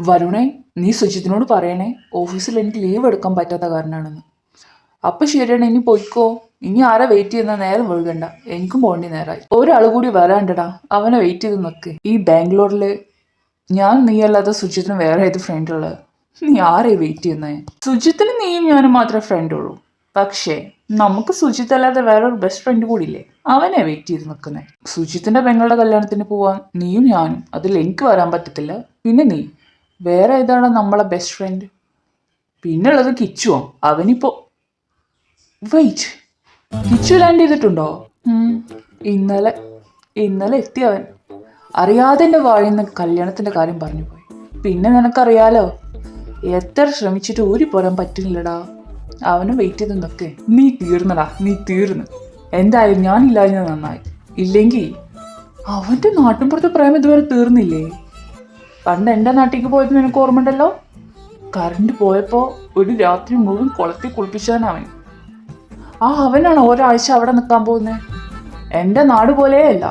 വരുണേ, നീ സുജിത്തിനോട് പറയണേ ഓഫീസിൽ എനിക്ക് ലീവ് എടുക്കാൻ പറ്റാത്ത കാരണമാണെന്ന്. അപ്പൊ ശരിയാണ്, ഇനി പൊയ്ക്കോ. ഇനി ആരാ വെയിറ്റ് ചെയ്യുന്ന? നേരം ഒഴുകണ്ട, എനിക്കും പോകേണ്ടി നേരമായി. ഒരാൾ കൂടി വരാണ്ടടാ, അവനെ വെയിറ്റ് ചെയ്ത് നിൽക്ക്. ഈ ബാംഗ്ലൂരില് ഞാൻ നീയല്ലാതെ സുജിത്തിന് വേറെ ഏത് ഫ്രണ്ട് ഉള്ളത്? നീ ആരെ വെയിറ്റ് ചെയ്യുന്നേ? സുജിത്തിന് നീയും ഞാനും മാത്രമേ ഫ്രണ്ട് ഉള്ളൂ. പക്ഷേ നമുക്ക് സുജിത്ത് അല്ലാതെ വേറൊരു ബെസ്റ്റ് ഫ്രണ്ട് കൂടി ഇല്ലേ? അവനെ വെയിറ്റ് ചെയ്ത് നിൽക്കുന്നേ. സുജിത്തിന്റെ പെങ്ങളുടെ കല്യാണത്തിന് പോവാൻ നീയും ഞാനും, അതിൽ എനിക്ക് വരാൻ പറ്റത്തില്ല. പിന്നെ നീ വേറെ ഏതാണ് നമ്മളെ ബെസ്റ്റ് ഫ്രണ്ട്? പിന്നെ ഉള്ളത് കിച്ചുവോ? അവനിപ്പോ വെയിറ്റ്, കിച്ചു ലാൻഡ് ചെയ്തിട്ടുണ്ടോ? ഇന്നലെ ഇന്നലെ എത്തിയവൻ. അറിയാതെ എൻ്റെ വായിൽ നിന്ന് കല്യാണത്തിന്റെ കാര്യം പറഞ്ഞു പോയി. പിന്നെ നിനക്കറിയാലോ, എത്ര ശ്രമിച്ചിട്ട് ഊരി പോരാൻ പറ്റുന്നില്ലടാ. അവനും വെയിറ്റ് ചെയ്ത് നിൽക്കേ. നീ തീർന്നടാ, നീ തീർന്ന്. എന്തായാലും ഞാനില്ലാഞ്ഞത് നന്നായി. ഇല്ലെങ്കിൽ അവന്റെ നാട്ടിൻപുറത്തെ പ്രേമം ഇതുവരെ തീർന്നില്ലേ? പണ്ട് എൻ്റെ നാട്ടിലേക്ക് പോയത് നിനക്ക് ഓർമ്മയുണ്ടല്ലോ? കറണ്ട് പോയപ്പോൾ ഒരു രാത്രി മുഴുവൻ കുളത്തിൽ കുളിപ്പിച്ചവൻ അവൻ. അവനാണ് ഒരാഴ്ച അവിടെ നിൽക്കാൻ പോകുന്നത്. എൻ്റെ നാട് പോലെയല്ല,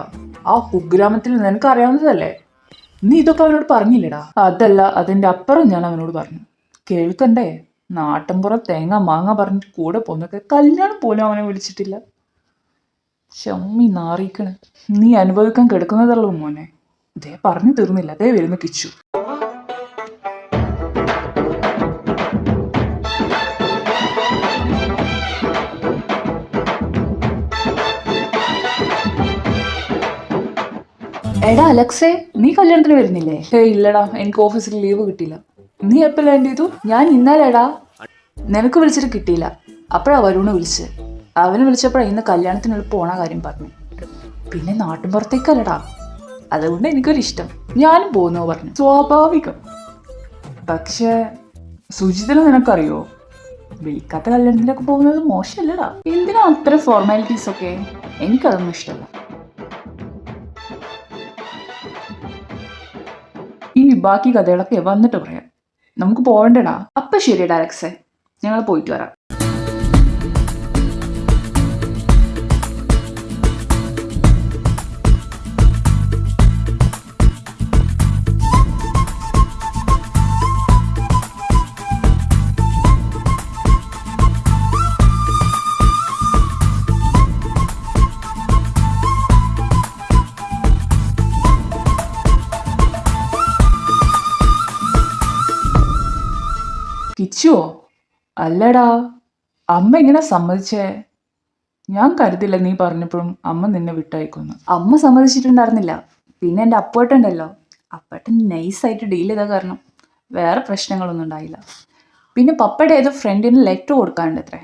ആ കുഗ്രാമത്തിൽ നിനക്ക് അറിയാവുന്നതല്ലേ. നീ ഇതൊക്കെ അവനോട് പറഞ്ഞില്ലടാ? അതല്ല, അതിൻ്റെ അപ്പുറം ഞാൻ അവനോട് പറഞ്ഞു. കേൾക്കണ്ടേ? നാട്ടിൻപുറം തേങ്ങ മാങ്ങ പറഞ്ഞിട്ട് കൂടെ പോന്നൊക്കെ കല്യാണം പോലും അവനെ വിളിച്ചിട്ടില്ല. ഷമ്മി നാറിക്കണ്. നീ അനുഭവിക്കാൻ കിടക്കുന്നതല്ലോ മോനെ. ഇതേ പറഞ്ഞു തീർന്നില്ല, അതേ വരുന്നു കിച്ചു. എടാ അലക്സേ, നീ കല്യാണത്തിന് വരുന്നില്ലേ? ഇല്ലടാ, എനിക്ക് ഓഫീസിൽ ലീവ് കിട്ടിയില്ല. നീ എപ്പോൾ ലാൻഡ് ചെയ്തു? ഞാൻ ഇന്നലെടാ. നിനക്ക് വിളിച്ചിട്ട് കിട്ടിയില്ല. അപ്പോഴാ വരുണ് വിളിച്ചത്. അവന് വിളിച്ചപ്പോഴാണ് ഇന്ന് കല്യാണത്തിനുള്ള പോണ കാര്യം പറഞ്ഞു. പിന്നെ നാട്ടിൻപുറത്തേക്കല്ലടാ, അതുകൊണ്ട് എനിക്കൊരിഷ്ടം. ഞാനും പോകുന്നോ പറഞ്ഞു. സ്വാഭാവികം. പക്ഷേ സുജിത്തിനെ നിനക്കറിയോ? വിളിക്കാത്ത കല്യാണത്തിനൊക്കെ പോകുന്നത് മോശമല്ലടാ. എന്തിനാ അത്ര ഫോർമാലിറ്റീസ് ഒക്കെ? എനിക്കതൊന്നും ഇഷ്ടമല്ല. ഇനി ബാക്കി കഥകളൊക്കെ വന്നിട്ട് പറയാം. നമുക്ക് പോകണ്ടടാ. അപ്പൊ ശരിയടാ അലക്സേ, ഞങ്ങൾ പോയിട്ട് വരാം. കിച്ചുവോ? അല്ലടാ, അമ്മ എങ്ങനെ സമ്മതിച്ചേ? ഞാൻ കരുതില്ല നീ പറഞ്ഞപ്പോഴും അമ്മ നിന്നെ വിട്ടയക്കുന്നു. അമ്മ സമ്മതിച്ചിട്ടുണ്ടായിരുന്നില്ല. പിന്നെ എൻ്റെ അപ്പേട്ടുണ്ടല്ലോ, അപ്പേട്ടൻ നൈസായിട്ട് ഡീൽ ചെയ്ത കാരണം വേറെ പ്രശ്നങ്ങളൊന്നും ഉണ്ടായില്ല. പിന്നെ പപ്പയുടെ ഏതോ ഫ്രണ്ടിന് ലെറ്റർ കൊടുക്കാനുണ്ട് അത്രേ.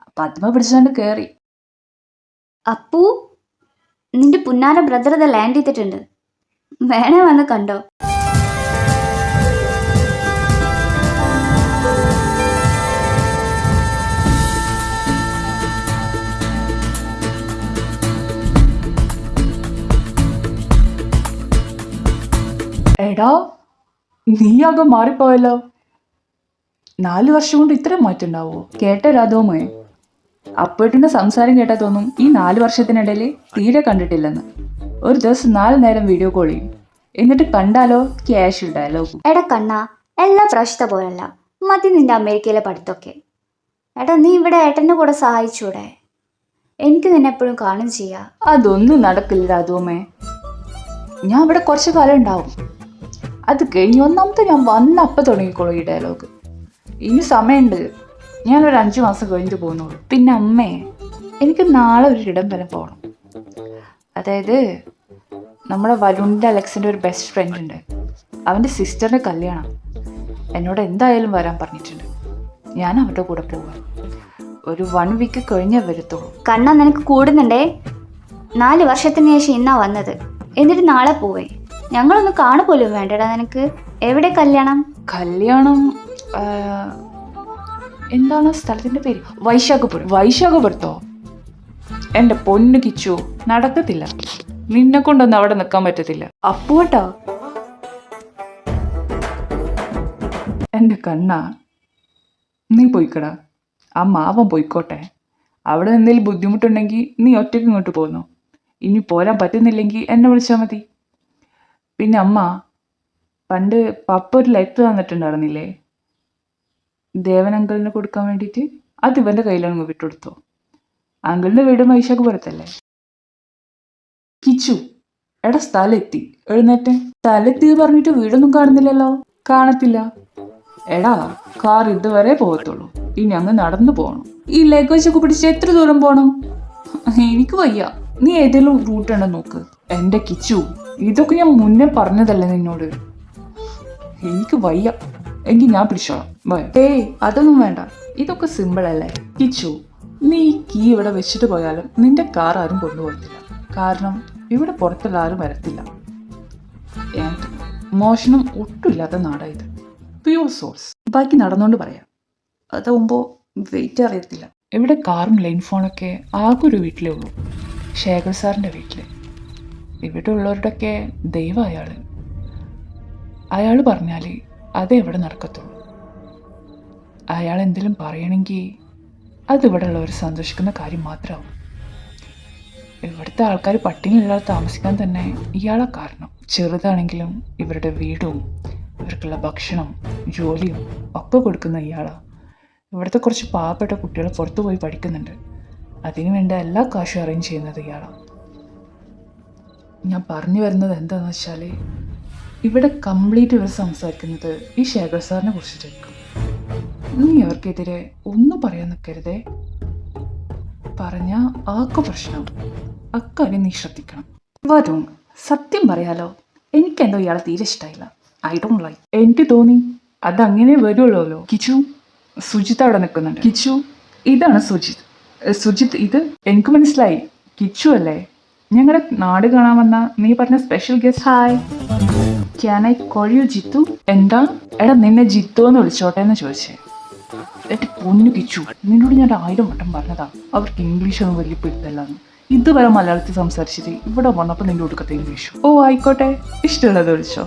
അപ്പം അതിമ പിടിച്ചുകൊണ്ട് കയറി. അപ്പു, നിന്റെ പുന്നാര ബ്രദർ ഇത് ലാൻഡ് ചെയ്തിട്ടുണ്ട്, വേണേ വന്ന് കണ്ടോ? എടാ, നീയാകെ മാറിപ്പോയല്ലോ. 4 വർഷം കൊണ്ട് ഇത്ര മാറ്റം ഉണ്ടാവോ? കേട്ട രാധവുമേ, അപ്പേട്ടിന്റെ സംസാരം കേട്ടാ തോന്നും ഈ 4 വർഷത്തിനിടയിൽ തീരെ കണ്ടിട്ടില്ലെന്ന്. ഒരു ദിവസം 4 നേരം വീഡിയോ കോൾ ചെയ്യും, എന്നിട്ട് കണ്ടാലോ ക്യാഷ് ഡയലോഗ്. എടാ കണ്ണാ, എല്ലാ പ്രാവശ്യത്തെ പോലല്ല. മതി നിന്റെ അമേരിക്കയിലെ പഠിത്തമൊക്കെ. എടാ, നീ ഇവിടെ ഏട്ടൻ്റെ കൂടെ സഹായിച്ചൂടെ? എനിക്ക് നിന്നെ എപ്പോഴും കാണും ചെയ്യാം. അതൊന്നും നടക്കില്ല രാധവുമേ. ഞാൻ ഇവിടെ കുറച്ച് കാലം ഉണ്ടാവും. അത് കഴിഞ്ഞ് ഒന്നാമത്തെ ഞാൻ വന്നപ്പം തുടങ്ങിക്കോളൂ ഈ ഡയലോഗ്. ഇനി സമയമുണ്ട്, ഞാനൊരു 5 മാസം കഴിഞ്ഞിട്ട് പോകുന്നുള്ളൂ. പിന്നെ അമ്മേ, എനിക്ക് നാളെ ഒരിടം വരെ പോകണം. അതായത് നമ്മുടെ വരുണിൻ്റെ അലക്സിൻ്റെ ഒരു ബെസ്റ്റ് ഫ്രണ്ട് ഉണ്ട്, അവൻ്റെ സിസ്റ്ററിൻ്റെ കല്യാണം. എന്നോട് എന്തായാലും വരാൻ പറഞ്ഞിട്ടുണ്ട്. ഞാൻ അവരുടെ കൂടെ പോകാം. ഒരു 1 വീക്ക് കഴിഞ്ഞേ വരത്തുള്ളൂ. കണ്ണ, നിനക്ക് കൂടുന്നുണ്ടേ. 4 വർഷത്തിന് ശേഷം ഇന്നാ വന്നത്, എന്നിട്ട് നാളെ പോവേ. ഞങ്ങളൊന്ന് കാണുപോലും വേണ്ടടാ നിനക്ക്. എവിടെ കല്യാണം? കല്യാണം എന്താണ് സ്ഥലത്തിന്റെ പേര്? വൈശാഖപുരം. വൈശാഖപുരത്തോ? എൻ്റെ പൊന്നു കിച്ചു, നടക്കത്തില്ല. നിന്നെ കൊണ്ടൊന്നും അവിടെ നിൽക്കാൻ പറ്റത്തില്ല. അപ്പൂട്ടാ, എൻ്റെ കണ്ണാ, നീ പോയിക്കടാ. ആ മാവൻ പോയിക്കോട്ടെ. അവിടെ എന്തെങ്കിലും ബുദ്ധിമുട്ടുണ്ടെങ്കിൽ നീ ഒറ്റയ്ക്ക് ഇങ്ങോട്ട് പോന്നു. ഇനി പോരാൻ പറ്റുന്നില്ലെങ്കിൽ എന്നെ വിളിച്ചാൽ മതി. പിന്നെ അമ്മ, പണ്ട് പപ്പ ഒരു ലെറ്റർ തന്നിട്ടുണ്ടായിരുന്നില്ലേ ദേവൻ അങ്കിളിന് കൊടുക്കാൻ വേണ്ടിയിട്ട്? അത് ഇവൻ്റെ കയ്യിലങ്ങ് വിട്ടുകൊടുത്തോ. അങ്കിളിൻ്റെ വീട് മൈശാഖപുരത്തല്ലേ? കിച്ചു, എടാ സ്ഥലം എത്തി, എഴുന്നേറ്റെ. സ്ഥലം എത്തി പറഞ്ഞിട്ട് വീടൊന്നും കാണുന്നില്ലല്ലോ. കാണത്തില്ല. എടാ, കാർ ഇതുവരെ പോകത്തുള്ളൂ, ഇനി അങ്ങ് നടന്നു പോകണം. ഈ ലഗേജൊക്കെ പിടിച്ച് എത്ര ദൂരം പോകണം? എനിക്ക് വയ്യ, നീ ഏതെങ്കിലും റൂട്ട് ഉണ്ടോ നോക്ക്. എൻ്റെ കിച്ചു, ഇതൊക്കെ ഞാൻ മുന്നേ പറഞ്ഞതല്ലേ നിന്നോട്. എനിക്ക് വയ്യ, എങ്കിൽ ഞാൻ പിടിച്ചോളാം. ഏയ് അതൊന്നും വേണ്ട, ഇതൊക്കെ സിമ്പിൾ അല്ലേ. കിച്ചു, നീ ഈ കീ ഇവിടെ വെച്ചിട്ട് പോയാലും നിന്റെ കാർ ആരും കൊണ്ടുപോകത്തില്ല. കാരണം ഇവിടെ പുറത്തുള്ള ആരും വരത്തില്ല. ആൻഡ് മോഷണം ഒട്ടുമില്ലാത്ത നാടായത്. Pure source. ബാക്കി നടന്നുകൊണ്ട് പറയാം, അതാവുമ്പോൾ വെയിറ്റ് അറിയത്തില്ല. ഇവിടെ കാറും ലൈൻ ഫോണൊക്കെ ആകെ ഒരു വീട്ടിലേ ഉള്ളൂ, ശേഖർ സാറിൻ്റെ വീട്ടിൽ. ഇവിടെ ഉള്ളവരുടെയൊക്കെ ദൈവം അയാൾ. അയാൾ പറഞ്ഞാൽ അതേ ഇവിടെ നടക്കത്തുള്ളൂ. അയാൾ എന്തെങ്കിലും പറയണമെങ്കിൽ അതിവിടെ ഉള്ളവർ സന്തോഷിക്കുന്ന കാര്യം മാത്രമാവും. ഇവിടുത്തെ ആൾക്കാർ പട്ടിണിയില്ലാതെ താമസിക്കാൻ തന്നെ ഇയാളെ കാരണം. ചെറുതാണെങ്കിലും ഇവരുടെ വീടും ഇവർക്കുള്ള ഭക്ഷണം ജോലിയും ഒക്കെ കൊടുക്കുന്ന ഇയാളാണ്. ഇവിടുത്തെ കുറച്ച് പാവപ്പെട്ട കുട്ടികൾ പുറത്തു പോയി പഠിക്കുന്നുണ്ട്, അതിനു വേണ്ട എല്ലാ കാശും അറേഞ്ച് ചെയ്യുന്നത് ഇയാളാണ്. ഞാൻ പറഞ്ഞു വരുന്നത് എന്താണെന്ന് വെച്ചാൽ, ഇവിടെ കംപ്ലീറ്റ് ഇവർ സംസാരിക്കുന്നത് ഈ ശേഖർ സാറിനെ കുറിച്ചിട്ടായിരിക്കും. നീ അവർക്കെതിരെ ഒന്നും പറയാൻ നിൽക്കരുതേ. പറഞ്ഞാൽ ആർക്കു പ്രശ്നം. അക്കാര്യം നീ ശ്രദ്ധിക്കണം. വരും, സത്യം പറയാലോ, എനിക്കെന്തോ ഇയാളെ തീരെ ഇഷ്ടമായില്ല. I don't like. എനിക്ക് തോന്നി അതങ്ങനെ വരുള്ളൂല്ലോ. കിച്ചു, സുജിത്ത് അവിടെ നിൽക്കുന്നുണ്ട്. കിച്ചു, ഇതാണ് സുജിത്ത്. സുജിത്ത്, ഇത് എനിക്ക് മനസ്സിലായി, കിച്ചു അല്ലേ? ഞങ്ങളുടെ നാട് കാണാൻ വന്ന നീ പറഞ്ഞ special guest. Hi, can I call you Jithu? എന്താ? എടാ, നിന്നെ ജിത്തു എന്ന് വിളിച്ചോട്ടെ എന്ന് ചോദിച്ചേ. എന്റെ പൊന്നു കിച്ചു, നിന്നോട് ഞാൻ 1000 വട്ടം പറഞ്ഞതാ അവർക്ക് ഇംഗ്ലീഷൊന്നും വലിയ പിടുത്തല്ലാന്ന്. ഇതുവരെ മലയാളത്തിൽ സംസാരിച്ചിട്ട് ഇവിടെ വന്നപ്പോൾ നിന്റെ ഒടുക്കത്തെ ഇംഗ്ലീഷ്. ഓ ആയിക്കോട്ടെ, ഇഷ്ടമുള്ളത് വിളിച്ചോ.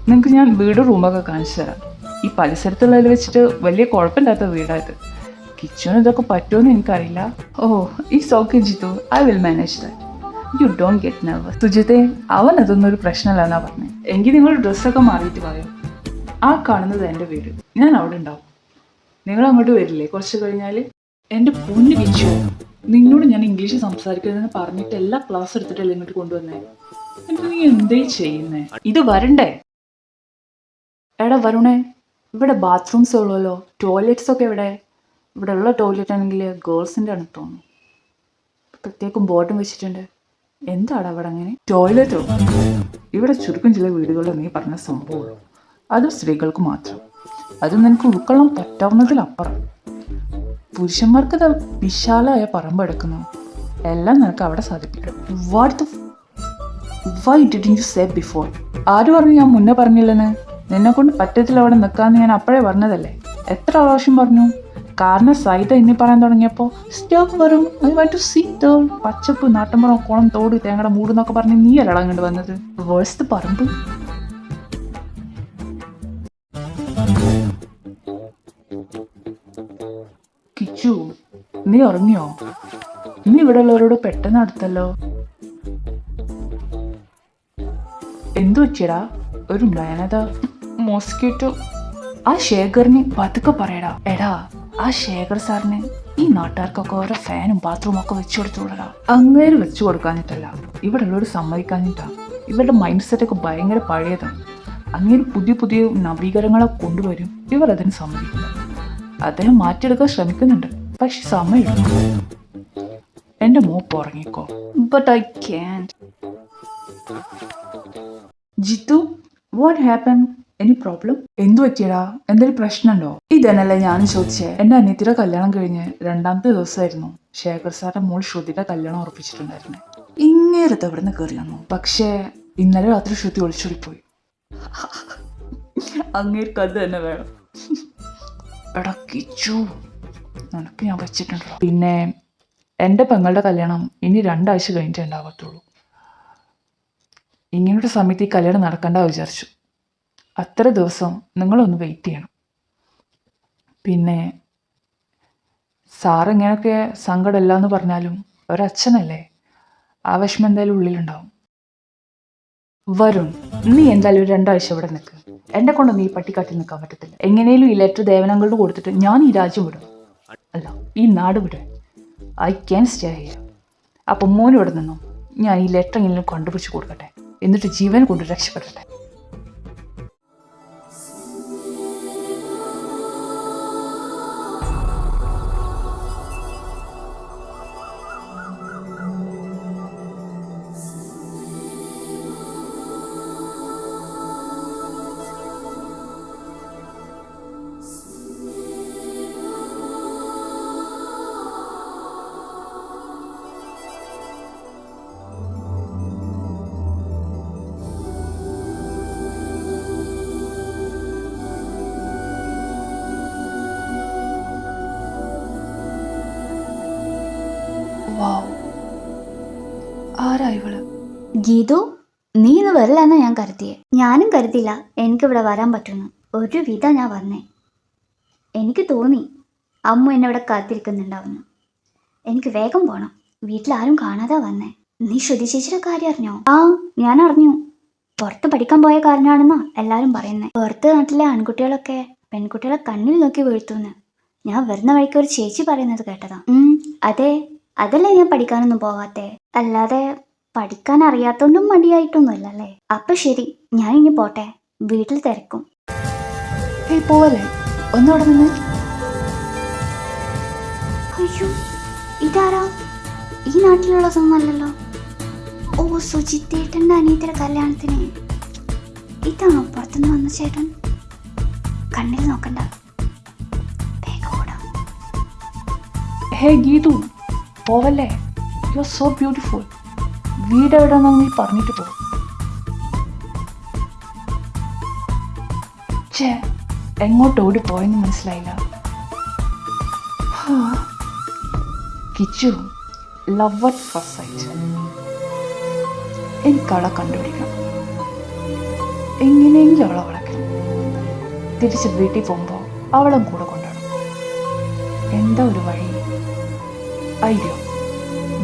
നിങ്ങൾക്ക് ഞാൻ വീട് റൂമൊക്കെ കാണിച്ചു തരാം. ഈ പരിസരത്തുള്ളതിൽ വെച്ചിട്ട് വലിയ കുഴപ്പമില്ലാത്ത വീടായത്. കിച്ചൺ ഇതൊക്കെ പറ്റുമെന്ന് എനിക്കറിയില്ല. Oh, it's okay Jithu, I will manage that. You don't get nervous. സുജിത്തെ, അവൻ അതൊന്നും ഒരു പ്രശ്നമല്ലെന്നാ പറഞ്ഞത്. എങ്കിൽ നിങ്ങൾ ഡ്രസ്സൊക്കെ മാറിയിട്ട് പറയോ. ആ കാണുന്നത് എൻ്റെ വീട്, ഞാൻ അവിടെ ഉണ്ടാവും. നിങ്ങൾ അങ്ങോട്ട് വരില്ലേ കുറച്ച് കഴിഞ്ഞാൽ? എൻ്റെ പൊന്ന് കിച്ചു, നിന്നോട് ഞാൻ ഇംഗ്ലീഷ് സംസാരിക്കുന്നതെന്ന് പറഞ്ഞിട്ട് എല്ലാ ക്ലാസ് എടുത്തിട്ടല്ലേ ഇങ്ങോട്ട് കൊണ്ടുവന്നേ. എന്നിട്ട് നീ എന്തേ ചെയ്യുന്നേ? ഇത് വരണ്ടേ? എടാ വരുണേ, ഇവിടെ ബാത്റൂംസ് ഉള്ളല്ലോ, ടോയ്ലറ്റ്സ് ഒക്കെ ഇവിടെ ഉള്ള ടോയ്ലറ്റ് ആണെങ്കിൽ ഗേൾസിൻ്റെ ആണ് തോന്നുന്നു. പ്രത്യേകം ബോർഡും വെച്ചിട്ടുണ്ട്. എന്താണ് അവിടെ അങ്ങനെ? ടോയ്ലറ്റോ? ഇവിടെ ചുരുക്കം ചില വീടുകളിൽ നീ പറഞ്ഞ സംഭവമുള്ളൂ, അത് സ്ത്രീകൾക്ക് മാത്രം. അത് നിനക്ക് ഉൾക്കൊള്ളാൻ പറ്റാവുന്നതിലപ്പുറം. പുരുഷന്മാർക്ക് അത് വിശാലമായ പറമ്പെടുക്കുന്നു, എല്ലാം നിനക്ക് അവിടെ സാധിപ്പിക്കും. Why didn't you say before? ആര് പറഞ്ഞു ഞാൻ മുന്നേ പറഞ്ഞില്ലെന്ന്? നിന്നെ കൊണ്ട് പറ്റത്തില്ല അവിടെ നിൽക്കാമെന്ന് ഞാൻ അപ്പോഴേ പറഞ്ഞതല്ലേ. എത്ര പ്രാവശ്യം പറഞ്ഞു? കാരണം സൈത ഇനി പറയാൻ തുടങ്ങിയപ്പോൾ സ്റ്റോപ്പ് വരും, I want to see the പച്ചപ്പ്, നാട്ടുമ്പുറം, കുളം, തോട്, തേങ്ങയുടെ മൂടെന്നൊക്കെ പറഞ്ഞ് നീ അല്ലടാ അങ്ങോട്ട് വന്നത്. വേഴ്സ് പറമ്പ്. കിച്ചു, നീ ഉറങ്ങിയോ? നീ ഇവിടെ ഉള്ളവരോട് പെട്ടെന്ന് അടുത്തല്ലോ. എന്തു വെച്ചടാ? ഒരു നയനത മോസ്കിറ്റോ. ആ ശേഖറിന് പതുക്കെ പറയടാ. എടാ, ആ ശേഖർ സാറിന് ഈ നാട്ടുകാർക്കൊക്കെ ഓരോ ഫാനും ബാത്റൂമും ഒക്കെ വെച്ചു കൊടുത്തുകൂടാ. അങ്ങേര് വെച്ചു കൊടുക്കാഞ്ഞിട്ടല്ല, ഇവിടെ ഉള്ളവർ സമ്മതിക്കാഞ്ഞിട്ടാ. ഇവരുടെ മൈൻഡ് സെറ്റൊക്കെ ഭയങ്കര പഴയതാണ്. അങ്ങനെ പുതിയ നവീകരണങ്ങളെ കൊണ്ടുവരും, ഇവർ അതിന് സമ്മതിക്കില്ല. അദ്ദേഹം മാറ്റിയെടുക്കാൻ ശ്രമിക്കുന്നുണ്ട്, പക്ഷെ സമയമെടുക്കും. എൻ്റെ മോപ്പ് ഉറങ്ങിക്കോ. But I can't. Jithu, what happen? Any problem? എന്തു പറ്റിയടാ? എന്തെങ്കിലും പ്രശ്നമുണ്ടോ? ഇതന്നല്ലേ ഞാനും ചോദിച്ചേ. എൻ്റെ അനിയത്തിയുടെ കല്യാണം കഴിഞ്ഞ് 2ാമത്തെ ദിവസമായിരുന്നു ശേഖർ സാറിന്റെ മോൾ ശ്രുതിയുടെ കല്യാണം ഉറപ്പിച്ചിട്ടുണ്ടായിരുന്നു. ഇങ്ങേരത്തെ ഇവിടുന്ന് കയറി വന്നു. പക്ഷേ ഇന്നലെ രാത്രി ശ്രുതി ഒളിച്ചോടിപ്പോയി. അങ്ങേർക്ക് അത് തന്നെ വേണം. എടാ കിച്ചു, നിനക്ക് ഞാൻ വെച്ചിട്ടുണ്ടോ? പിന്നെ എൻ്റെ പെങ്ങളുടെ കല്യാണം ഇനി 2 ആഴ്ച കഴിഞ്ഞിട്ടേ ഉണ്ടാകത്തുള്ളൂ. ഇങ്ങനൊരു സമയത്ത് ഈ കല്യാണം നടക്കണ്ട വിചാരിച്ചു. അത്ര ദിവസം നിങ്ങളൊന്ന് വെയിറ്റ് ചെയ്യണം. പിന്നെ സാറ് ഇങ്ങനെയൊക്കെ സങ്കടമില്ല എന്ന് പറഞ്ഞാലും ഒരച്ഛനല്ലേ, ആ വിഷമം എന്തായാലും ഉള്ളിലുണ്ടാവും. വരുൺ, നീ എന്തായാലും ഒരു 2 ആഴ്ച ഇവിടെ നിൽക്ക്. എന്നെ കൊണ്ട് നീ പട്ടിക്കാട്ടിൽ നിൽക്കാൻ പറ്റത്തില്ല. എങ്ങനെയും ഈ ലെറ്റർ ദേവനങ്ങളോട് കൊടുത്തിട്ട് ഞാൻ ഈ രാജ്യം വിടും, അല്ല ഈ നാട് വിടും. I can stay here. അപ്പം മോനും ഇവിടെ നിന്നോ, ഞാൻ ഈ ലെറ്റർ എങ്കിലും കണ്ടുപിടിച്ച് കൊടുക്കട്ടെ, എന്നിട്ട് ജീവൻ കൊണ്ട് രക്ഷപ്പെടട്ടെ. വാവ്, ആരാ ഇവള്? ഗീതു, നീ ഇന്ന് വരില്ല എന്നാ ഞാൻ കരുതിയേ. ഞാനും കരുതില്ല എനിക്കിവിടെ വരാൻ പറ്റുന്നു. ഒരു വിധ ഞാൻ വന്നേ. എനിക്ക് തോന്നി അമ്മ എന്നെ ഇവിടെ കാത്തിരിക്കുന്നുണ്ടാവുന്നു. എനിക്ക് വേഗം പോണം, വീട്ടിലാരും കാണാതെ വന്നേ. നീ ശ്രുതി ചേച്ചിയുടെ കാര്യം അറിഞ്ഞോ? ആ, ഞാൻ അറിഞ്ഞു. പുറത്ത് പഠിക്കാൻ പോയ കാരണമാണെന്നാ എല്ലാവരും പറയുന്നത്. പുറത്ത് നാട്ടിലെ ആൺകുട്ടികളൊക്കെ പെൺകുട്ടികളെ കണ്ണിൽ നോക്കി വീഴ്ത്തുന്നു. ഞാൻ വരുന്ന വഴിക്ക് ഒരു ചേച്ചി പറയുന്നത് കേട്ടതാ. അതെ, അതല്ലേ ഞാൻ പഠിക്കാനൊന്നും പോവാത്തേ. അല്ലാതെ പഠിക്കാൻ അറിയാത്തോണ്ടും മടിയായിട്ടൊന്നുമില്ല അല്ലേ. അപ്പൊ ശരി, ഞാൻ ഇനി പോട്ടെ, വീട്ടിൽ തിരക്കും. ഏയ് പോവല്ലേ, ഒന്നവിടെ നിന്ന്. അയ്യോ, ഇതാരാ? ഈ നാട്ടിലുള്ള ഒന്നല്ലല്ലോ. ഓ, സുജിത്തേട്ടൻ്റെ അനിയത്തിയുടെ കല്യാണത്തിന്. ഇതാണോ പുറത്തുനിന്ന് വന്ന ചേട്ടൻ? കണ്ണിൽ നോക്കണ്ട, വേഗം ഓടാം. ഹേ ഗീതു, പോവല്ലേ, യു ആർ സോ ബ്യൂട്ടിഫുൾ. വീട് എവിടെയാണെന്ന് നീ പറഞ്ഞിട്ട് പോ. ചേ, എങ്ങോട്ട് ഓടി പോയെന്ന് മനസ്സിലായില്ല. Kichu, love at first sight. എനിക്കവളെ കണ്ടുപിടിക്കണം, എങ്ങനെയെങ്കിലും അവളെ വളയ്ക്കണം. തിരിച്ച് വീട്ടിൽ പോകുമ്പോൾ അവളും കൂടെ കൊണ്ടുവരണം. എന്താ ഒരു വഴി? ഐഡിയ.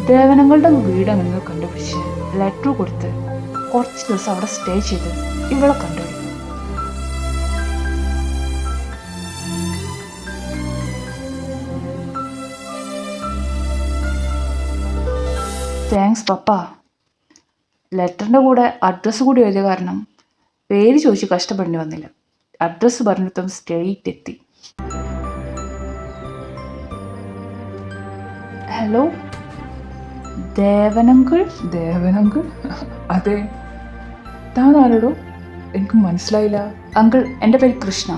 ദേവനങ്ങളുടെ വീടെന്ന് കണ്ടുപിടിച്ച് ലെറ്റർ കൊടുത്ത് കുറച്ച് ദിവസം അവിടെ സ്റ്റേ ചെയ്ത് ഇവളെ കണ്ടുപിടിക്കും. താങ്ക്സ് പപ്പ. ലെറ്ററിൻ്റെ കൂടെ അഡ്രസ്സ് കൂടി എഴുതിയ കാരണം പേര് ചോദിച്ച് കഷ്ടപ്പെടേണ്ടി വന്നില്ല. അഡ്രസ്സ് പറഞ്ഞിട്ടും സ്റ്റേറ്റ് എത്തി. ഹലോ, ദേവനങ്കിൾ? ദേവനങ്കിൾ? അതെ, താൻ ആരോടോ? എനിക്ക് മനസ്സിലായില്ല. അങ്കിൾ, എൻ്റെ പേര് കൃഷ്ണ,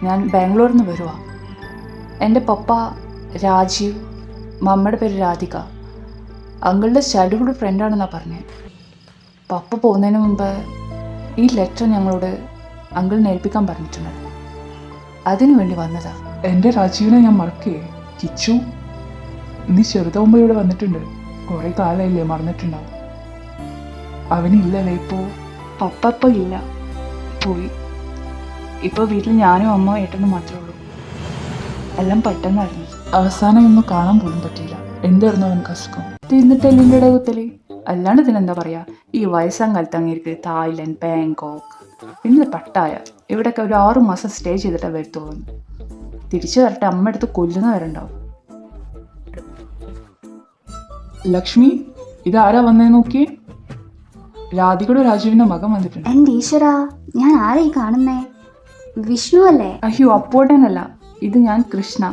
ഞാൻ ബാംഗ്ലൂരിൽ നിന്ന് വരുവാ. എൻ്റെ പപ്പ രാജീവ്, മമ്മയുടെ പേര് രാധിക. അങ്കിളുടെ ചൈൽഡ്ഹുഡ് ഫ്രണ്ടാണെന്നാണ് പറഞ്ഞത്. പപ്പ പോകുന്നതിന് മുമ്പ് ഈ ലെറ്റർ ഞങ്ങളോട് അങ്കിളിനെ ഏൽപ്പിക്കാൻ പറഞ്ഞിട്ടുണ്ട്. അതിനു വേണ്ടി വന്നതാ. എൻ്റെ രാജീവിനെ ഞാൻ മറക്കേ. കിച്ചു, നീ ചെറുതാവുമ്പോൾ ഇവിടെ വന്നിട്ടുണ്ട്. കുറേ കാലമായില്ലേ, മറന്നിട്ടുണ്ടാവും. അവനില്ലല്ലേ ഇപ്പോൾ? പപ്പ ഇപ്പോൾ ഇല്ല, പോയി. ഇപ്പോൾ വീട്ടിൽ ഞാനും അമ്മ ഏട്ടനും മാത്രമേ ഉള്ളൂ. എല്ലാം പെട്ടെന്നായിരുന്നു. അവസാനം ഒന്നും കാണാൻ പോലും പറ്റിയില്ല. എന്തായിരുന്നു അവനക്ക് അസുഖം? തിന്നിട്ടെല്ലിൻ്റെ കുത്തല്, അല്ലാണ്ട് ഇതിനെന്താ പറയാ. ഈ വയസ്സാം കാലത്ത് അങ്ങേക്ക് തായ്ലൻഡ്, ബാങ്കോക്ക്, പിന്നെ പട്ടായ, ഇവിടെയൊക്കെ ഒരു 6 മാസം സ്റ്റേ ചെയ്തിട്ടേ വരത്തുള്ളൂ. തിരിച്ചു വരട്ടെ, അമ്മ എടുത്ത് കൊല്ലുന്നവരുണ്ടാവും. ലക്ഷ്മി, ഇതാരാ വന്നേ നോക്കിയേ. രാധികയുടെ രാജുവിന്റെ മകൻ വന്നിട്ടുണ്ട്. എൻ്റെ ഈശ്വരാ, ഞാൻ ആരെയും കാണുന്നേ? വിഷ്ണു അല്ലേ? അയ്യോ, അപ്പോട്ടനല്ല, ഇത് ഞാൻ കൃഷ്ണ,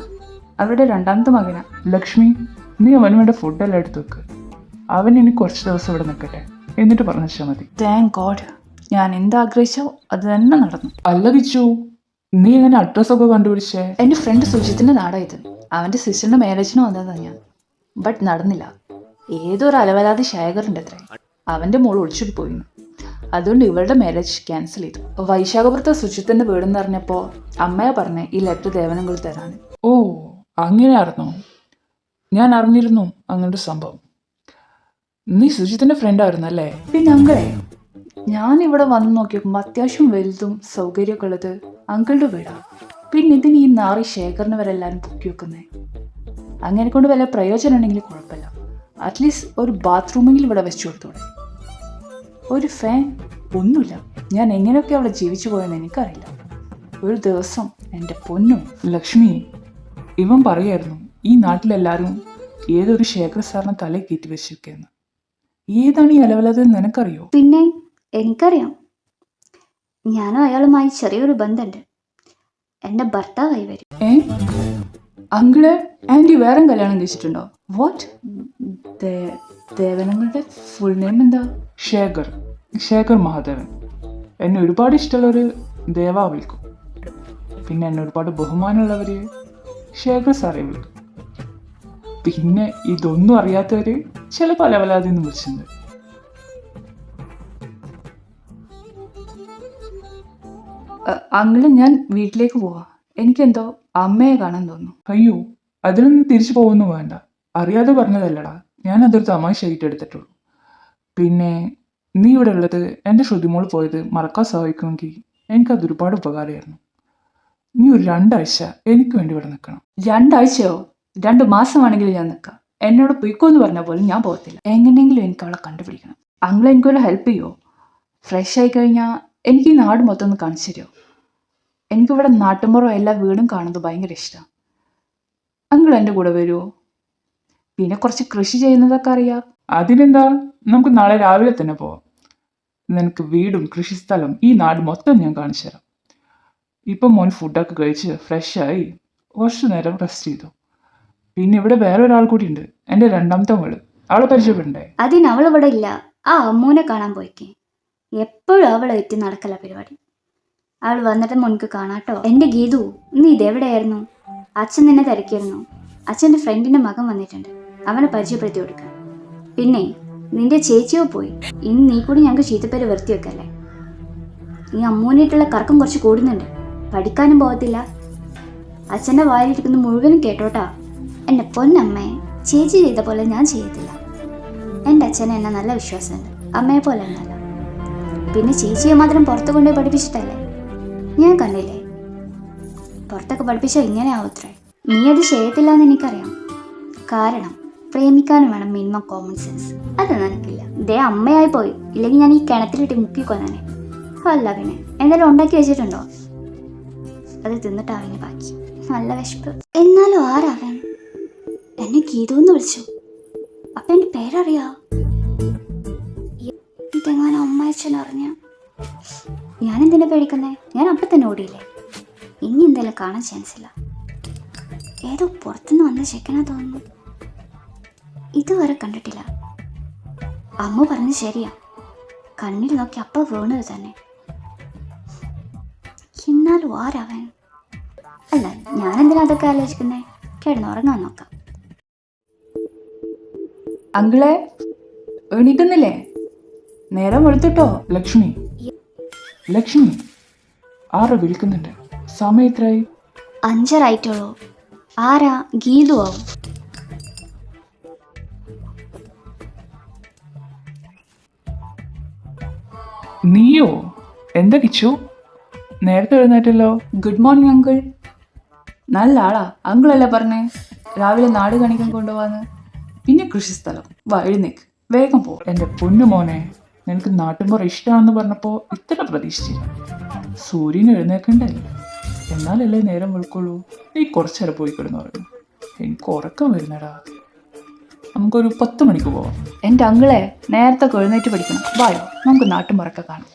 അവരുടെ 2ാമത്തെ മകനാ. ലക്ഷ്മി, നീ അവന് വേണ്ട ഫുഡെല്ലാം എടുത്തു വെക്ക്. അവൻ ഇനി കുറച്ച് ദിവസം ഇവിടെ നിൽക്കട്ടെ, എന്നിട്ട് പറഞ്ഞാൽ മതി. താങ്ക് ഗോഡ്, ഞാൻ എന്താഗ്രഹിച്ചോ അത് തന്നെ നടന്നു. അല്ല കിച്ചു, നീ എങ്ങനെ അഡ്രസ്സൊക്കെ കണ്ടുപിടിച്ചേ? എൻ്റെ ഫ്രണ്ട് സുജിത്തിൻ്റെ നാടാ ഇത്. അവൻ്റെ സിസ്റ്ററിൻ്റെ മാരേജിന് വന്നതാണ് ഞാൻ. ബട്ട് നടന്നില്ല. ഏതൊരു അലവലാതി ശേഖറിൻ്റെ അത്രേ, അവൻ്റെ മോൾ ഒളിച്ചോടി പോയിരുന്നു. അതുകൊണ്ട് ഇവളുടെ മാരേജ് ക്യാൻസൽ ചെയ്തു. വൈശാഖപുരത്തെ സുജിത്തിൻ്റെ വീടെന്ന് പറഞ്ഞപ്പോൾ അമ്മയെ പറഞ്ഞേ ഈ ലെറ്റർ ദേവനങ്ങൾ തരാൻ. ഓ, അങ്ങനെയായിരുന്നോ? ഞാൻ അറിഞ്ഞിരുന്നു അങ്ങനൊരു സംഭവം. നീ സുജിത്തിൻ്റെ ഫ്രണ്ടായിരുന്നു അല്ലേ? പിന്നെ അങ്കിളെ, ഞാനിവിടെ വന്ന് നോക്കിയപ്പോൾ അത്യാവശ്യം വലുതും സൗകര്യമൊക്കെ ഉള്ളത് അങ്കിളുടെ വീടാണ്. പിന്നെ ഇതിന് ഈ നാറി ശേഖറിനെ വരെ എല്ലാവരും പൊക്കി വെക്കുന്നേ. അങ്ങനെ കൊണ്ട് വല്ല പ്രയോജനം ഉണ്ടെങ്കിൽ കുഴപ്പമില്ല. അറ്റ്ലീസ്റ്റ് ഒരു ബാത്റൂമെങ്കിലും ഇവിടെ വെച്ചു കൊടുത്തൂടെ. ഒരു ഫാൻ ഒന്നുമില്ല. ഞാൻ എങ്ങനെയൊക്കെ അവിടെ ജീവിച്ചു പോയെന്ന് എനിക്കറിയില്ല. ഒരു ദിവസം എൻ്റെ പൊന്നും ലക്ഷ്മി, ഇവൻ പറയായിരുന്നു ഈ നാട്ടിലെല്ലാവരും ഏതൊരു ശേഖർ സാറിനെ തലയിൽ കയറ്റി വെച്ചിരിക്കുകയെന്ന്. ഏതാണ് ഈ അലവലത് നിനക്കറിയോ? പിന്നെ എനിക്കറിയാം. ഞാനും അയാളുമായി ചെറിയൊരു ബന്ധമുണ്ട്. എൻ്റെ ഭർത്താവായി വരും. അങ്കിള് ആൻറ്റി വേറെ കല്യാണം കഴിച്ചിട്ടുണ്ടോ? വാട്ട്? ദേവനങ്ങളുടെ ഫുൾ നെയിം എന്താ? ശേഖർ മഹാദേവൻ. എന്നെ ഒരുപാട് ഇഷ്ടമുള്ളവർ ദേവ വിളിക്കും. പിന്നെ എന്നെ ഒരുപാട് ബഹുമാനമുള്ളവർ ശേഖർ സാറെ വിളിക്കും. പിന്നെ ഇതൊന്നും അറിയാത്തവർ ചില പലവലാതെന്ന് വിളിച്ചിട്ടുണ്ട്. അങ്കിള്, ഞാൻ വീട്ടിലേക്ക് പോവാ. എനിക്കെന്തോ അമ്മയെ കാണാൻ തോന്നുന്നു. അയ്യോ, അതിലൊന്നും തിരിച്ചു പോകുന്നു വേണ്ട. അറിയാതെ പറഞ്ഞതല്ലടാ, ഞാൻ അതൊരു തമാശയായിട്ട് എടുത്തിട്ടുള്ളൂ. പിന്നെ നീ ഇവിടെ ഉള്ളത്, എൻ്റെ ശ്രുതിമോൾ പോയത് മറക്കാൻ സഹായിക്കുമെങ്കിൽ എനിക്കത് ഒരുപാട് ഉപകാരമായിരുന്നു. നീ ഒരു 2 ആഴ്ച എനിക്ക് വേണ്ടി ഇവിടെ നിൽക്കണം. 2 ആഴ്ചയോ? 2 മാസമാണെങ്കിലും ഞാൻ നിൽക്കാം. എന്നോട് പൊയ്ക്കോന്ന് പറഞ്ഞാൽ പോലും ഞാൻ പോകത്തില്ല. എങ്ങനെയെങ്കിലും എനിക്ക് അവളെ കണ്ടുപിടിക്കണം. അങ്കിൾ എനിക്കൊരു ഹെൽപ്പ് ചെയ്യുമോ? ഫ്രഷ് ആയി കഴിഞ്ഞാൽ എനിക്ക് ഈ നാട് മൊത്തം ഒന്ന് കാണിച്ചു തരുമോ? എനിക്കിവിടെ നാട്ടുമ്പുറം എല്ലാ വീടും കാണുന്നത് ഭയങ്കര ഇഷ്ടമാണ്. അങ്കിൾ എൻ്റെ കൂടെ വരുമോ? പിന്നെ കുറച്ച് കൃഷി ചെയ്യുന്നതൊക്കെ അറിയാം. അതിനെന്താ, നമുക്ക് നാളെ രാവിലെ തന്നെ പോവാം. നിനക്ക് വീടും കൃഷിസ്ഥലം ഈ നാട് മൊത്തം ഞാൻ കാണിച്ചു തരാം. ഇപ്പം മോൻ ഫുഡൊക്കെ കഴിച്ച് ഫ്രഷായി കുറച്ചു നേരം റെസ്റ്റ് ചെയ്തു. പിന്നെ ഇവിടെ വേറെ ഒരാൾ കൂടി ഉണ്ട്, എൻ്റെ 2ാമത്തെ മകള്. അവളെ പരിചയപ്പെടണ്ടേ? അതിന് അവളിവിടെ ഇല്ല. ആ അമ്മൂനെ കാണാൻ പോയിക്കേ. എപ്പോഴും അവളെ എത്തി നടക്കല പരിപാടി. അവൾ വന്നിട്ട് മുൻക്ക് കാണാട്ടോ. എൻ്റെ ഗീതു, നീ ഇതെവിടെയായിരുന്നു? അച്ഛൻ നിന്നെ തിരക്കിയിരുന്നു. അച്ഛൻ്റെ ഫ്രണ്ടിൻ്റെ മകൻ വന്നിട്ടുണ്ട്, അവനെ പരിചയപ്പെടുത്തി കൊടുക്കാൻ. പിന്നെ നിന്റെ ചേച്ചിയോ പോയി. ഇനി നീ കൂടി ഞങ്ങൾക്ക് ചീത്തപ്പേര് വരുത്തി വെക്കല്ലേ. ഈ അമ്മൂനായിട്ടുള്ള കറക്കം കുറച്ച് കൂടുന്നുണ്ട്. പഠിക്കാനും പോകത്തില്ല. അച്ഛൻ്റെ വായിലിരിക്കുന്ന മുഴുവനും കേട്ടോട്ടാ. എൻ്റെ പൊന്നമ്മയെ ചേച്ചി ചെയ്ത പോലെ ഞാൻ ചെയ്യത്തില്ല. എൻ്റെ അച്ഛന് എന്നെ നല്ല വിശ്വാസമുണ്ട്, അമ്മയെ പോലെ ഒന്നല്ല. പിന്നെ ചേച്ചിയെ മാത്രം പുറത്ത് കൊണ്ടുപോയി പഠിപ്പിച്ചിട്ടല്ലേ? ഞാൻ കണ്ടില്ലേ, പുറത്തൊക്കെ പഠിപ്പിച്ചാൽ ഇങ്ങനെ ആവത്രേ. നീ അത് ചെയ്യത്തില്ല എന്ന് എനിക്കറിയാം. കാരണം പ്രേമിക്കാനും വേണം മിനിമം കോമൺ സെൻസ്. അത് നിനക്കില്ല. ദേ അമ്മയായി പോയി. ഇല്ലെങ്കിൽ ഞാൻ ഈ കിണറ്റിലിട്ട് മുക്കിക്കൊന്നെ. അല്ല പിന്നെ എന്തെങ്കിലും ഉണ്ടാക്കി വെച്ചിട്ടുണ്ടോ? അത് തിന്നിട്ടാവിന് ബാക്കി. നല്ല വിശപ്പ്. എന്നാലും ആരാവൻ? എന്നെ ഗീതു എന്ന് വിളിച്ചു. അപ്പൊ എൻ്റെ പേരറിയാ. ഇതെങ്ങനെ അമ്മ അച്ഛൻ അറിഞ്ഞ? ഞാൻ എന്തിനാ പേടിക്കുന്നേ? ഞാൻ അപ്പം തന്നെ ഓടിയില്ലേ. ഇനി എന്തായാലും കാണാൻ ചാൻസ് ഇല്ല. ഏതോ പുറത്തുനിന്ന് വന്ന ചെക്കനാ തോന്നുന്നു. ഇതുവരെ കണ്ടിട്ടില്ല. അമ്മ പറഞ്ഞ് ശരിയാ. കണ്ണിൽ നോക്കി അപ്പം വീണത് തന്നെ. എന്നാലും ആരാവൻ? അല്ല, ഞാനെന്തിനാ അതൊക്കെ ആലോചിക്കുന്നേ? കിടന്നുറങ്ങാൻ നോക്കാം. അങ്കിളെ, എണീക്കുന്നില്ലേ? നേരം വെളുത്തിട്ടോ? ലക്ഷ്മി ആരോ വിളിക്കുന്നുണ്ട്. സമയം എത്രയായി? 5:30 ആരാ? ഗീതു ആവും. നീയോ? എന്താ കിച്ചു, നേരത്തെ എഴുന്നേറ്റല്ലോ. Good morning uncle. നല്ല ആളാ. അങ്കിളല്ലേ പറഞ്ഞേ രാവിലെ നാട് കാണിക്കാൻ കൊണ്ടുപോവാന്ന്. പിന്നെ കൃഷിസ്ഥലം. വാ, എഴുന്നേക്ക്, വേഗം പോ. എൻ്റെ പൊന്നു മോനെ, നിനക്ക് നാട്ടുമ്പുറം ഇഷ്ടമാണെന്ന് പറഞ്ഞപ്പോൾ ഇത്ര പ്രതീക്ഷിച്ചില്ല. സൂര്യൻ എഴുന്നേക്കണ്ടല്ലേ, എന്നാലല്ലേ നേരം വെളുക്കുള്ളൂ. നീ കുറച്ചേരം പോയി കിടന്നു പറഞ്ഞു. എനിക്ക് ഉറക്കം വരുന്നടാ. നമുക്കൊരു 10 മണിക്ക് പോവാം. എൻ്റെ അങ്കിളെ, നേരത്തെ എഴുന്നേറ്റ് പഠിക്കണം. വായോ, നമുക്ക് നാട്ടുമ്പുറക്കെ കാണാം.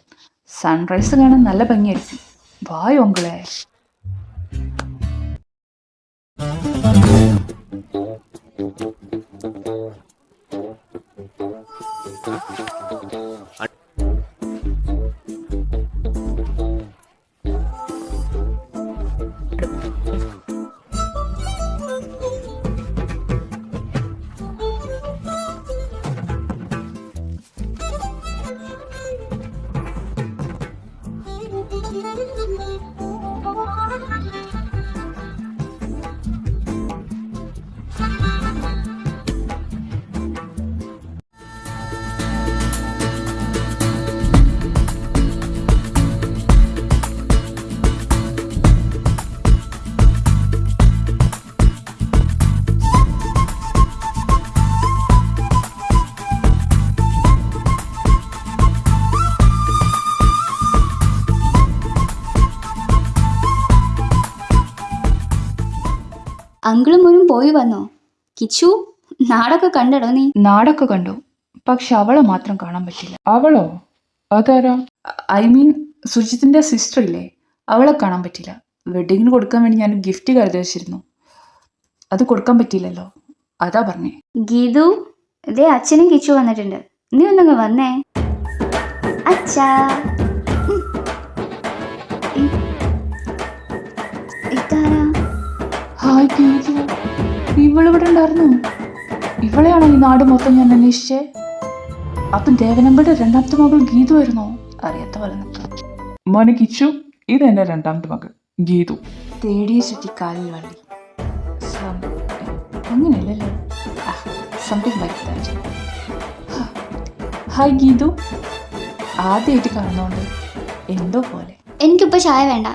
സൺറൈസ് കാണാൻ നല്ല ഭംഗിയായിരിക്കും. വായോ അങ്കിളെ. അങ്കിളും മോനും പോയി വന്നോ? കിച്ചു, നാടൊക്കെ കണ്ടടോ നീ? നാടൊക്കെ കണ്ടു, പക്ഷെ അവളെ മാത്രം കാണാൻ പറ്റില്ല. അവളോ? അതാരാ? ഐ മീൻ സുജിത്തിന്റെ സിസ്റ്റർ ഇല്ലേ, അവളെ കാണാൻ പറ്റില്ല. വെഡിങ്ങിന് കൊടുക്കാൻ വേണ്ടി ഞാൻ ഗിഫ്റ്റ് കരുതി വെച്ചിരുന്നു, അത് കൊടുക്കാൻ പറ്റിയില്ലല്ലോ, അതാ പറഞ്ഞേ. ഗീതു, ഇതേ അച്ഛനും കിച്ചു വന്നിട്ടുണ്ട്. നീ ഒന്നങ്ങ് വന്നേ. അച്ഛാ. ഉം. ഇ- ഇതാരാ? ഹായ് ഗീതു, ഇവളിവിടെ ഉണ്ടായിരുന്നു. ഇവളെയാണോ ഈ നാട് മൊത്തം ഞാൻ അന്വേഷിച്ചേ? അപ്പം ദേവനമ്പയുടെ രണ്ടാമത്തെ മകൾ ഗീതു ആയിരുന്നോ? അറിയാത്ത പോലെ നിൽക്കാം. മോനെ കിച്ചു, ഇത് എൻ്റെ രണ്ടാമത്തെ മകൾ ഗീതു. തേടിയെ ചുറ്റി കാലിൽ വള്ളി. അങ്ങനെയല്ലല്ലോ, something like that. Hi Geethu, ആദ്യമായിട്ട് കാണുന്നോണ്ട് എന്തോ പോലെ. എനിക്കിപ്പോ ചായ വേണ്ട,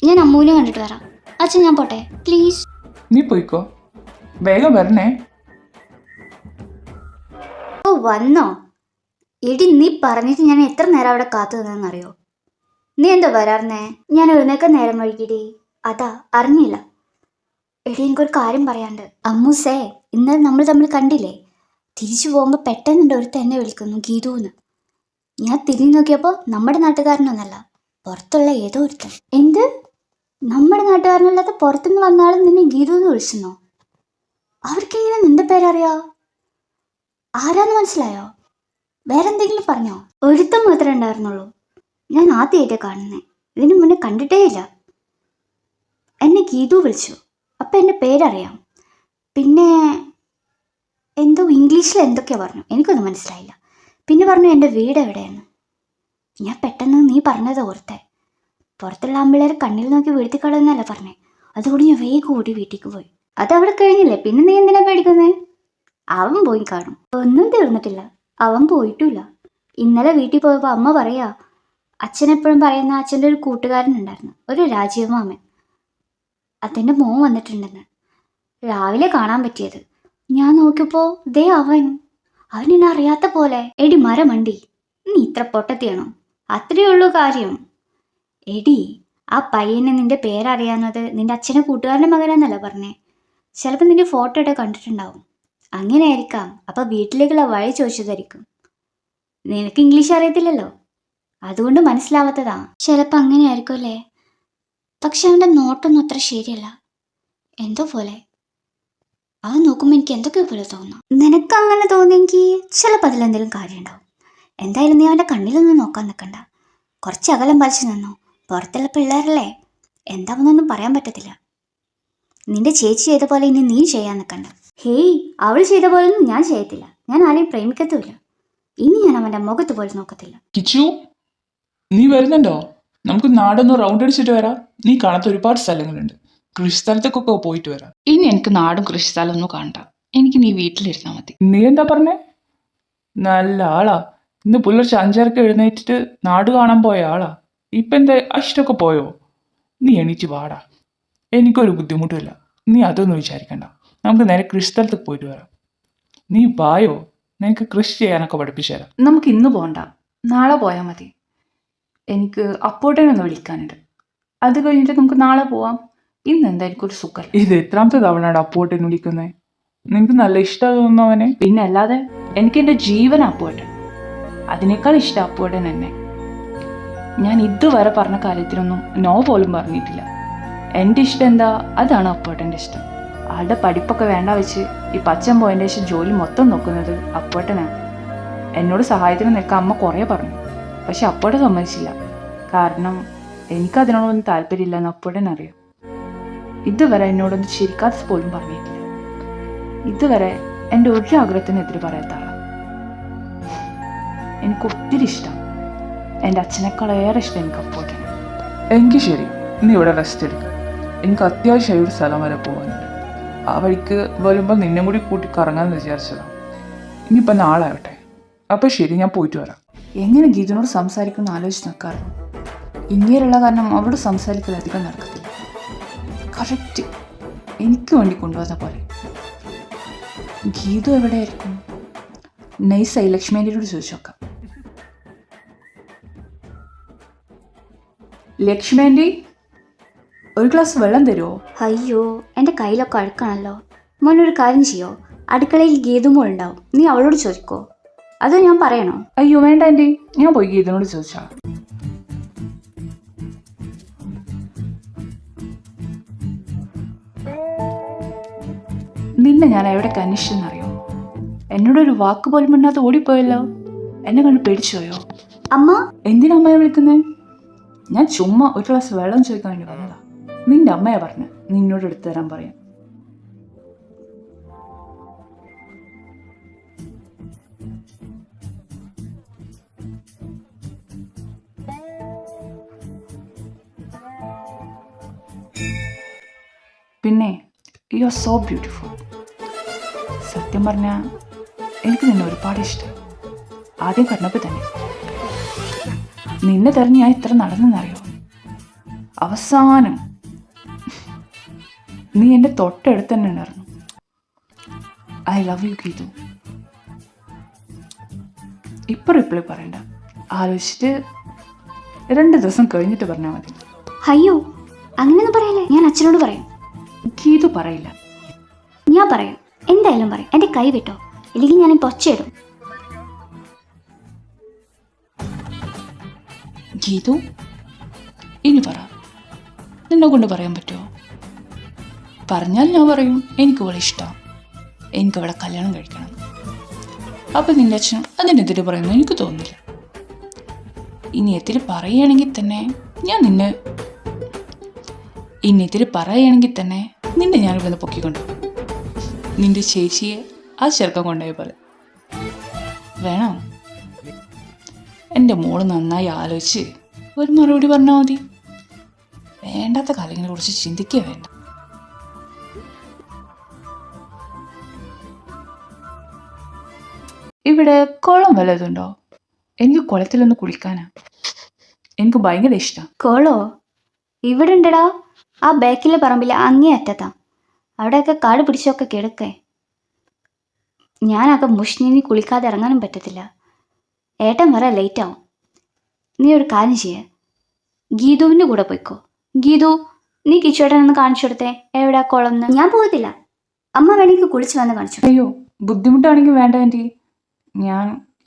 ഞാൻ അമ്മൂനെ കണ്ടിട്ട് വരാം. അച്ഛൻ ഞാൻ പോട്ടെ പ്ലീസ്. നീ പോയിക്കോ, വേഗം വരണേ. ഓ വന്നോ? എടി, നീ പറഞ്ഞിട്ട് ഞാൻ എത്ര നേരം അവിടെ കാത്തു നിന്നെന്നറിയോ? നീ എന്താ വരാറുന്നേ? ഞാൻ എഴുന്നേക്കാൻ നേരം വൈകിടി, അതാ അറിഞ്ഞില്ല. എടി, എനിക്കൊരു കാര്യം പറയാണ്ട്. അമ്മൂസേ, ഇന്നലെ നമ്മൾ തമ്മിൽ കണ്ടില്ലേ? തിരിച്ചു പോകുമ്പോൾ പെട്ടെന്നുണ്ട് ഒരുത്ത എന്നെ വിളിക്കുന്നു ഗീതുന്ന്. ഞാൻ തിരിഞ്ഞു നോക്കിയപ്പോൾ നമ്മുടെ നാട്ടുകാരനൊന്നല്ല, പുറത്തുള്ള ഏതോ ഒരുത്തൻ. എന്ത്? നമ്മുടെ നാട്ടുകാരനല്ലാത്ത പുറത്തുനിന്ന് വന്നാലും നിന്നെ ഗീതു എന്ന് വിളിച്ചെന്നോ? അവർക്കെങ്ങനെ നിന്റെ പേരറിയാ? ആരാന്ന് മനസ്സിലായോ? വേറെന്തെങ്കിലും പറഞ്ഞോ? ഒരുത്തം മാത്രമേ ഉണ്ടായിരുന്നുള്ളൂ. ഞാൻ ആദ്യമായിട്ട് കാണുന്നേ, ഇതിനു മുന്നേ കണ്ടിട്ടേ ഇല്ല. എന്നെ ഗീതു വിളിച്ചു, അപ്പം എൻ്റെ പേരറിയാം. പിന്നെ എന്തോ ഇംഗ്ലീഷിൽ എന്തൊക്കെയോ പറഞ്ഞു, എനിക്കൊന്നും മനസ്സിലായില്ല. പിന്നെ പറഞ്ഞു എൻ്റെ വീട് എവിടെയെന്ന്. ഞാൻ പെട്ടെന്ന് നീ പറഞ്ഞത് ഓർത്തേ. പുറത്തുള്ള ആമ്പിള്ളേരെ കണ്ണിൽ നോക്കി വീഴ്ത്തി കളയുന്നല്ല പറഞ്ഞേ. അതുകൊണ്ട് ഞാൻ വേഗം ഓടി വീട്ടിലേക്ക് പോയി. അതവിടെ കഴിഞ്ഞില്ലേ, പിന്നെ നീ എന്തിനാ പേടിക്കുന്നേ? അവൻ പോയി കാണും, ഒന്നും തീർന്നിട്ടില്ല. അവൻ പോയിട്ടുമില്ല. ഇന്നലെ വീട്ടിൽ പോയപ്പോൾ അമ്മ പറയാ, അച്ഛനെപ്പോഴും പറയുന്ന അച്ഛൻ്റെ ഒരു കൂട്ടുകാരനുണ്ടായിരുന്നു, ഒരു രാജീവ് മാമൻ. അതിൻ്റെ മോൻ വന്നിട്ടുണ്ടെന്ന് രാവിലെ കാണാൻ പറ്റിയത്. ഞാൻ നോക്കിയപ്പോൾ ദേ അവൻ എന്നെ അറിയാത്ത പോലെ. എടി മരമണ്ടി, നീ ഇത്ര പൊട്ടത്തിയാണോ? അത്രയേ ഉള്ളൂ കാര്യം. എടി, ആ പയ്യനെ നിന്റെ പേരറിയാവുന്നത് നിന്റെ അച്ഛനെ കൂട്ടുകാരൻ്റെ മകനെന്നല്ല പറഞ്ഞേ. ചിലപ്പോൾ നിന്റെ ഫോട്ടോ ഇട്ട് കണ്ടിട്ടുണ്ടാവും, അങ്ങനെ ആയിരിക്കാം. അപ്പം വീട്ടിലേക്കുള്ള വഴി ചോദിച്ചതായിരിക്കും. നിനക്ക് ഇംഗ്ലീഷ് അറിയത്തില്ലല്ലോ, അതുകൊണ്ട് മനസ്സിലാവാത്തതാ. ചിലപ്പോൾ അങ്ങനെ ആയിരിക്കും അല്ലേ? പക്ഷെ അവൻ്റെ നോട്ടൊന്നും അത്ര ശരിയല്ല, എന്തോ പോലെ. അത് നോക്കുമ്പോൾ എനിക്ക് എന്തൊക്കെയോ പോലെ തോന്നുന്നു. നിനക്ക് അങ്ങനെ തോന്നിയെങ്കിൽ ചിലപ്പോൾ അതിലെന്തെങ്കിലും കാര്യം ഉണ്ടാവും. എന്തായാലും നീ അവൻ്റെ കണ്ണിലൊന്നും നോക്കാൻ നിൽക്കണ്ട, കുറച്ച് അകലം പാലിച്ച് നിന്നോ. പുറത്തുള്ള പിള്ളേരല്ലേ, എന്താണെന്നൊന്നും പറയാൻ പറ്റത്തില്ല. നിന്റെ ചേച്ചി ചെയ്ത പോലെ ഇനി നീ ചെയ്യാൻ നിൽക്കണ്ട. ഹേയ്, അവൾ ചെയ്ത പോലൊന്നും ഞാൻ ചെയ്യത്തില്ല. ഞാൻ ആരെയും പ്രേമിക്കത്തുമില്ല. ഇനി ഞാൻ അവൻ്റെ മുഖത്ത് പോലും നോക്കത്തില്ല. കിച്ചു, നീ വരുന്നുണ്ടോ? നമുക്ക് നാടൊന്ന് റൗണ്ട് അടിച്ചിട്ട് വരാം. നീ കാണാത്ത ഒരുപാട് സ്ഥലങ്ങളുണ്ട്, കൃഷി സ്ഥലത്തേക്കൊക്കെ പോയിട്ട് വരാം. ഇനി എനിക്ക് നാടും കൃഷി സ്ഥലം ഒന്നും കാണണ്ട, എനിക്ക് നീ വീട്ടിലിരുന്നാൽ മതി. നീ എന്താ പറഞ്ഞേ? നല്ല ആളാ. ഇന്ന് പുലർച്ചെ 5:30 എഴുന്നേറ്റിട്ട് നാട് കാണാൻ പോയ ആളാ. ഇപ്പം എന്താ അഷ്ടമൊക്കെ പോയോ? നീ എണീറ്റ് വാടാ, എനിക്കൊരു ബുദ്ധിമുട്ടുമില്ല. നീ അതൊന്നും വിചാരിക്കണ്ട, നമുക്ക് നേരെ കൃഷി സ്ഥലത്തേക്ക് പോയിട്ട് വരാം. നീ വായോ, നിനക്ക് കൃഷി ചെയ്യാനൊക്കെ പഠിപ്പിച്ചു തരാം. നമുക്ക് ഇന്ന് പോകണ്ട, നാളെ പോയാൽ മതി. എനിക്ക് അപ്പോട്ടേനൊന്ന് വിളിക്കാനുണ്ട്, അത് കഴിഞ്ഞിട്ട് നമുക്ക് നാളെ പോവാം. ഇന്ന് എന്താ എനിക്കൊരു സുഖം. ഇത് എത്രാമത്തെ തവണയാണ് അപ്പോട്ടേനെ വിളിക്കുന്നത്? നിനക്ക് നല്ല ഇഷ്ടം തോന്നുന്നവനെ? പിന്നെ അല്ലാതെ, എനിക്ക് എൻ്റെ ജീവൻ അപ്പോട്ടൻ, അതിനേക്കാൾ ഇഷ്ടം അപ്പോട്ടൻ എന്നെ. ഞാൻ ഇതുവരെ പറഞ്ഞ കാര്യത്തിനൊന്നും നോ പോലും പറഞ്ഞിട്ടില്ല. എൻ്റെ ഇഷ്ടം എന്താ, അതാണ് അപ്പോട്ടൻ്റെ ഇഷ്ടം. ആളുടെ പഠിപ്പൊക്കെ വേണ്ട വെച്ച് ഈ പച്ചൻ പോയതിൻ്റെ ശേഷം ജോലി മൊത്തം നോക്കുന്നത് അപ്പോട്ടനാണ്. എന്നോട് സഹായത്തിന് നിൽക്കാൻ അമ്മ കുറേ പറഞ്ഞു, പക്ഷെ അപ്പോട്ടൻ സമ്മതിച്ചില്ല. കാരണം എനിക്കതിനോടൊന്നും താല്പര്യമില്ലെന്ന് അപ്പോട്ടൻ അറിയാം. ഇതുവരെ എന്നോടൊന്നും ശരിക്കാത്ത പോലും പറഞ്ഞിട്ടില്ല. ഇതുവരെ എൻ്റെ ഒരു ആഗ്രഹത്തിനെതിരെ പറയാത്ത ആളാണ്. എനിക്ക് ഒത്തിരി ഇഷ്ടം, എൻ്റെ അച്ഛനേക്കാളേറെ ഇഷ്ടം എനിക്ക് അപ്പോട്ടൻ. എങ്കിൽ ശരി, നീ ഇവിടെ റെസ്റ്റ് എടുക്കുക. എനിക്ക് അത്യാവശ്യമായി ഒരു സ്ഥലം വരെ പോകാനുണ്ട്. ആ വഴിക്ക് വരുമ്പോൾ നിന്നെ കൂടി കൂട്ടി കറങ്ങാമെന്ന് വിചാരിച്ചതാണ്. ഇനിയിപ്പോൾ നാളെ ആവട്ടെ. അപ്പോൾ ശരി, ഞാൻ പോയിട്ട് വരാം. എങ്ങനെ ഗീതനോട് സംസാരിക്കുമെന്ന് ആലോചിച്ച് നിൽക്കാറുണ്ട്. ഇങ്ങനെയുള്ള കാരണം അവളോട് സംസാരിക്കൽ അധികം നടക്കത്തില്ല. കറക്റ്റ് എനിക്ക് വേണ്ടി കൊണ്ടുവന്ന പോലെ. ഗീതു എവിടെയായിരിക്കും? നൈസായി ലക്ഷ്മേൻ്റെയോട് ചോദിച്ചു നോക്കാം. ലക്ഷ്മേൻ്റെ, ഒരു ഗ്ലാസ് വെള്ളം തരുമോ? അയ്യോ, എൻ്റെ കയ്യിലൊക്കെ അഴുക്കാണല്ലോ. മോനൊരു കാര്യം ചെയ്യോ, അടുക്കളയിൽ ഗീതുമോൾ ഉണ്ടാവും, നീ അവളോട് ചോദിക്കോ, അതോ ഞാൻ പറയണോ? അയ്യോ വേണ്ട ആൻറ്റി, ഞാൻ പോയി ഗീതനോട് ചോദിച്ചാ. നിന്നെ ഞാൻ എവിടെ അന്വേഷിച്ചെന്നറിയോ? എന്നോടൊരു വാക്ക് പോലും മിണ്ടാതെ ഓടിപ്പോയല്ലോ. എന്നെ കണ്ട് പേടിച്ചോയോ? അമ്മ. എന്തിനാ അമ്മയെ വിളിക്കുന്നേ? ഞാൻ ചുമ്മാ ഒരു ഗ്ലാസ് വെള്ളം ചോദിക്കാൻ വേണ്ടി വന്നതാ. നിന്റെ അമ്മയെ പറഞ്ഞു നിന്നോട് എടുത്തു തരാൻ പറയാം. പിന്നെ യു ആർ സോ ബ്യൂട്ടിഫുൾ. സത്യം പറഞ്ഞാൽ എനിക്ക് നിന്നെ ഒരുപാട് ഇഷ്ടം. ആദ്യം കണ്ടപ്പോൾ തന്നെ നിന്നെ തെരഞ്ഞ് ഞാൻ ഇത്ര നടന്നെന്നറിയോ? അവസാനം നീ എൻ്റെ തൊട്ടടുത്ത് തന്നെ ഉണ്ടായിരുന്നു. I love you Geethu. ഇപ്പൊ റിപ്ലൈ പറയണ്ട, ആലോചിച്ചിട്ട് 2 ദിവസം കഴിഞ്ഞിട്ട് പറഞ്ഞാൽ മതി. അയ്യോ അങ്ങനെയൊന്നും പറയല്ലേ, ഞാൻ അച്ഛനോട് പറയും. ഗീതു പറയില്ല. ഞാൻ പറയും, എന്തായാലും പറയും. എൻ്റെ കൈ വിട്ടോ, ഇല്ലെങ്കിൽ ഞാൻ പൊച്ചയിടും. ഗീതു ഇനി പറ, നിന്നെ കൊണ്ട് പറയാൻ പറ്റുമോ? പറഞ്ഞാൽ ഞാൻ പറയും എനിക്ക് അവളെ ഇഷ്ടം, എനിക്ക് അവളെ കല്യാണം കഴിക്കണം. അപ്പം നിന്റെ അച്ഛൻ അതിനെതിരെ പറയുന്നു എനിക്ക് തോന്നുന്നില്ല. ഇനി എതിര് പറയുകയാണെങ്കിൽ തന്നെ നിന്നെ ഞാൻ ഇവിടെ പൊക്കിക്കൊണ്ടു, നിന്റെ ചേച്ചിയെ ആ ചെറുക്കം കൊണ്ടുപോയ പോലെ. വേണോ? എൻ്റെ മോള് നന്നായി ആലോചിച്ച് ഒരു മറുപടി പറഞ്ഞാൽ മതി. വേണ്ടാത്ത കാര്യങ്ങളെ കുറിച്ച് ചിന്തിക്കുക വേണ്ട. ഇവിടെ കുളം വല്ലതുണ്ടോ? എനിക്ക് കുളത്തിലൊന്ന് കുളിക്കാനാ. എനിക്ക് ഭയങ്കര ഇഷ്ടം. കോളോ? ഇവിടെ ഉണ്ടടാ, ആ ബാക്കിലെ പറമ്പിൽ അങ്ങേ അറ്റത്താ. അവിടെയൊക്കെ കാട് പിടിച്ചൊക്കെ കിടക്കേ. ഞാനൊക്കെ മുഷ്ണിനി കുളിക്കാതെ ഇറങ്ങാനും പറ്റത്തില്ല. ഏട്ടൻ വരെ ലേറ്റ് ആവും. നീ ഒരു കാര്യം ചെയ്യേ, ഗീതുവിൻ്റെ കൂടെ പോയിക്കോ. ഗീതു, നീ കിച്ചേട്ടനൊന്ന് കാണിച്ചു കൊടുത്തേ എവിടെയാ കുളം എന്ന്. ഞാൻ പോകത്തില്ല, അമ്മ വേണമെങ്കിൽ കുളിച്ച് വന്ന് കാണിച്ചു. അയ്യോ ബുദ്ധിമുട്ടാണെങ്കിൽ വേണ്ട ആൻറ്റി.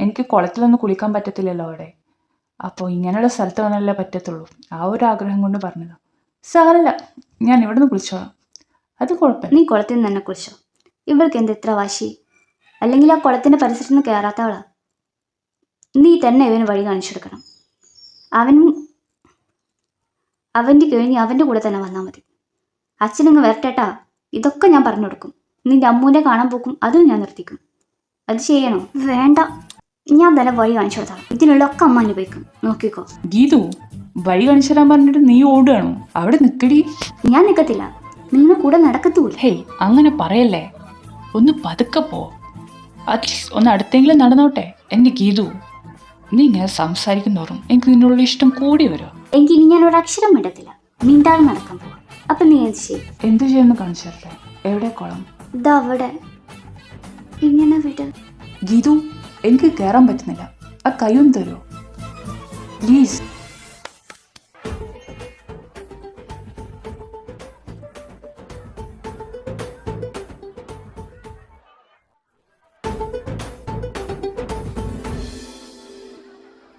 എനിക്ക് കുളത്തിലൊന്നും കുളിക്കാൻ പറ്റത്തില്ലല്ലോ അവിടെ. അപ്പോൾ ഇങ്ങനെയുള്ള സ്ഥലത്ത് വന്നാലേ പറ്റത്തുള്ളൂ. ആ ഒരു ആഗ്രഹം കൊണ്ട് പറഞ്ഞതാ. സാരമില്ല, ഞാൻ ഇവിടെ നിന്ന് കുളിച്ചോളാം, അത് കുഴപ്പമില്ല. നീ കുളത്തിൽ നിന്ന് തന്നെ കുളിച്ചോ. ഇവൾക്ക് എന്ത് ഇത്ര വാശി? അല്ലെങ്കിൽ ആ കുളത്തിൻ്റെ പരിസരത്ത് നിന്ന് കയറാത്തവളാ. നീ തന്നെ ഇവന് വഴി കാണിച്ചു കൊടുക്കണം. അവൻ്റെ കഴിഞ്ഞ് അവൻ്റെ കൂടെ തന്നെ വന്നാൽ മതി. അച്ഛനങ്ങ് വരട്ടേട്ടാ, ഇതൊക്കെ ഞാൻ പറഞ്ഞു കൊടുക്കും. നിന്റെ അമ്മൂൻ്റെ കാണാൻ പോക്കും അതും ഞാൻ നിർത്തിക്കും. അത് ചെയ്യണോ? വേണ്ട, ഞാൻ തന്നെ വഴി കാണിച്ചു കൊടുത്താൽ ഇതിനുള്ളൊക്കെ അമ്മ അനുഭവിക്കും, നോക്കിക്കോ. ഗീതു, വഴി കാണിച്ചു തരാൻ പറഞ്ഞിട്ട് നീ ഓടുകയാണോ? അവിടെ നിൽക്കടി. ഞാൻ നിൽക്കത്തില്ല, നിങ്ങളുടെ കൂടെ നടക്കത്തൂല. ഹേയ് അങ്ങനെ പറയല്ലേ, ഒന്ന് പതുക്കെ പോ. അറ്റ്ലീസ്റ്റ് ഒന്ന് അടുത്തെങ്കിലും നടന്നോട്ടെ. എൻ്റെ ഗീതു, നീ ഇങ്ങനെ സംസാരിക്കുന്നോറും എനിക്ക് നിന്നുള്ള ഇഷ്ടം കൂടി വരുമോ? എങ്കിൽ ഇനി ഞാൻ ഒരു അക്ഷരം മിണ്ടത്തില്ല, മിണ്ടാതെ നടക്കാൻ പോവാ. അപ്പം നീ എന്ത് ചെയ്യും? എന്ത് ചെയ്യുമെന്ന് കാണിച്ചു തരട്ടെ. എവിടെ കുളം? ഇതാ അവിടെ. ഇങ്ങനെ വിട്. ഗീതു, എനിക്ക് കയറാൻ പറ്റുന്നില്ല, ആ കൈയൊന്ന് തരുമോ പ്ലീസ്?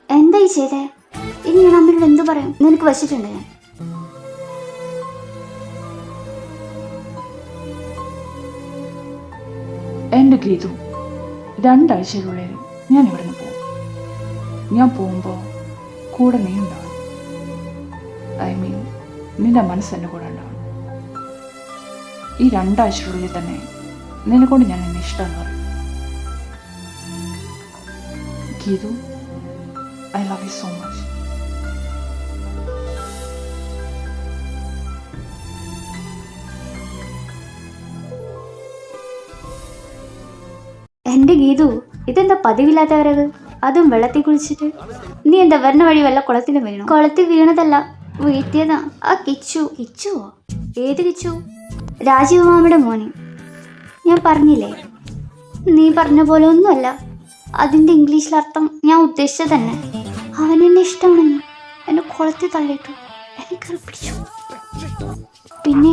എന്തായി ചെയ്തേ? ഇനി ഞാൻ അമ്മയോട് എന്തു പറയും? നിനക്ക് വച്ചിട്ടുണ്ട് ഞാൻ. എൻ്റെ ഗീതു, 2 ആഴ്ചയിലുള്ളിൽ ഞാൻ ഇവിടെ നിന്ന് പോകും. ഞാൻ പോകുമ്പോൾ കൂടെ നീ ഉണ്ടാവണം. നിന്റെ മനസ്സ് എൻ്റെ കൂടെ ഉണ്ടാവണം. ഈ 2 ആഴ്ചയിലുള്ളിൽ തന്നെ നിന്നെക്കൊണ്ട് ഞാൻ എന്നെ ഇഷ്ടമെന്ന് പറയും. Geethu, I love you so much. എൻ്റെ ഗീതു, ഇതെന്താ പതിവില്ലാത്തവരത്? അതും വെള്ളത്തിൽ കുളിച്ചിട്ട്. നീ എന്താ വരണ വഴി വല്ല കുളത്തിലും വീണോ? കുളത്തിൽ വീണതല്ല, വീട്ടിയതാ. ആ കിച്ചുവോ? ഏത് കിച്ചു? രാജീവ് മാമയുടെ മോനെ. ഞാൻ പറഞ്ഞില്ലേ, നീ പറഞ്ഞ പോലെ ഒന്നുമല്ല. അതിൻ്റെ ഇംഗ്ലീഷിലർത്ഥം ഞാൻ ഉദ്ദേശിച്ചത് തന്നെ. അവനെന്നെ ഇഷ്ടമാണെന്ന് എന്നെ കുളത്തിൽ തള്ളിയിട്ടു. എനിക്കത് പിടിച്ചു. പിന്നെ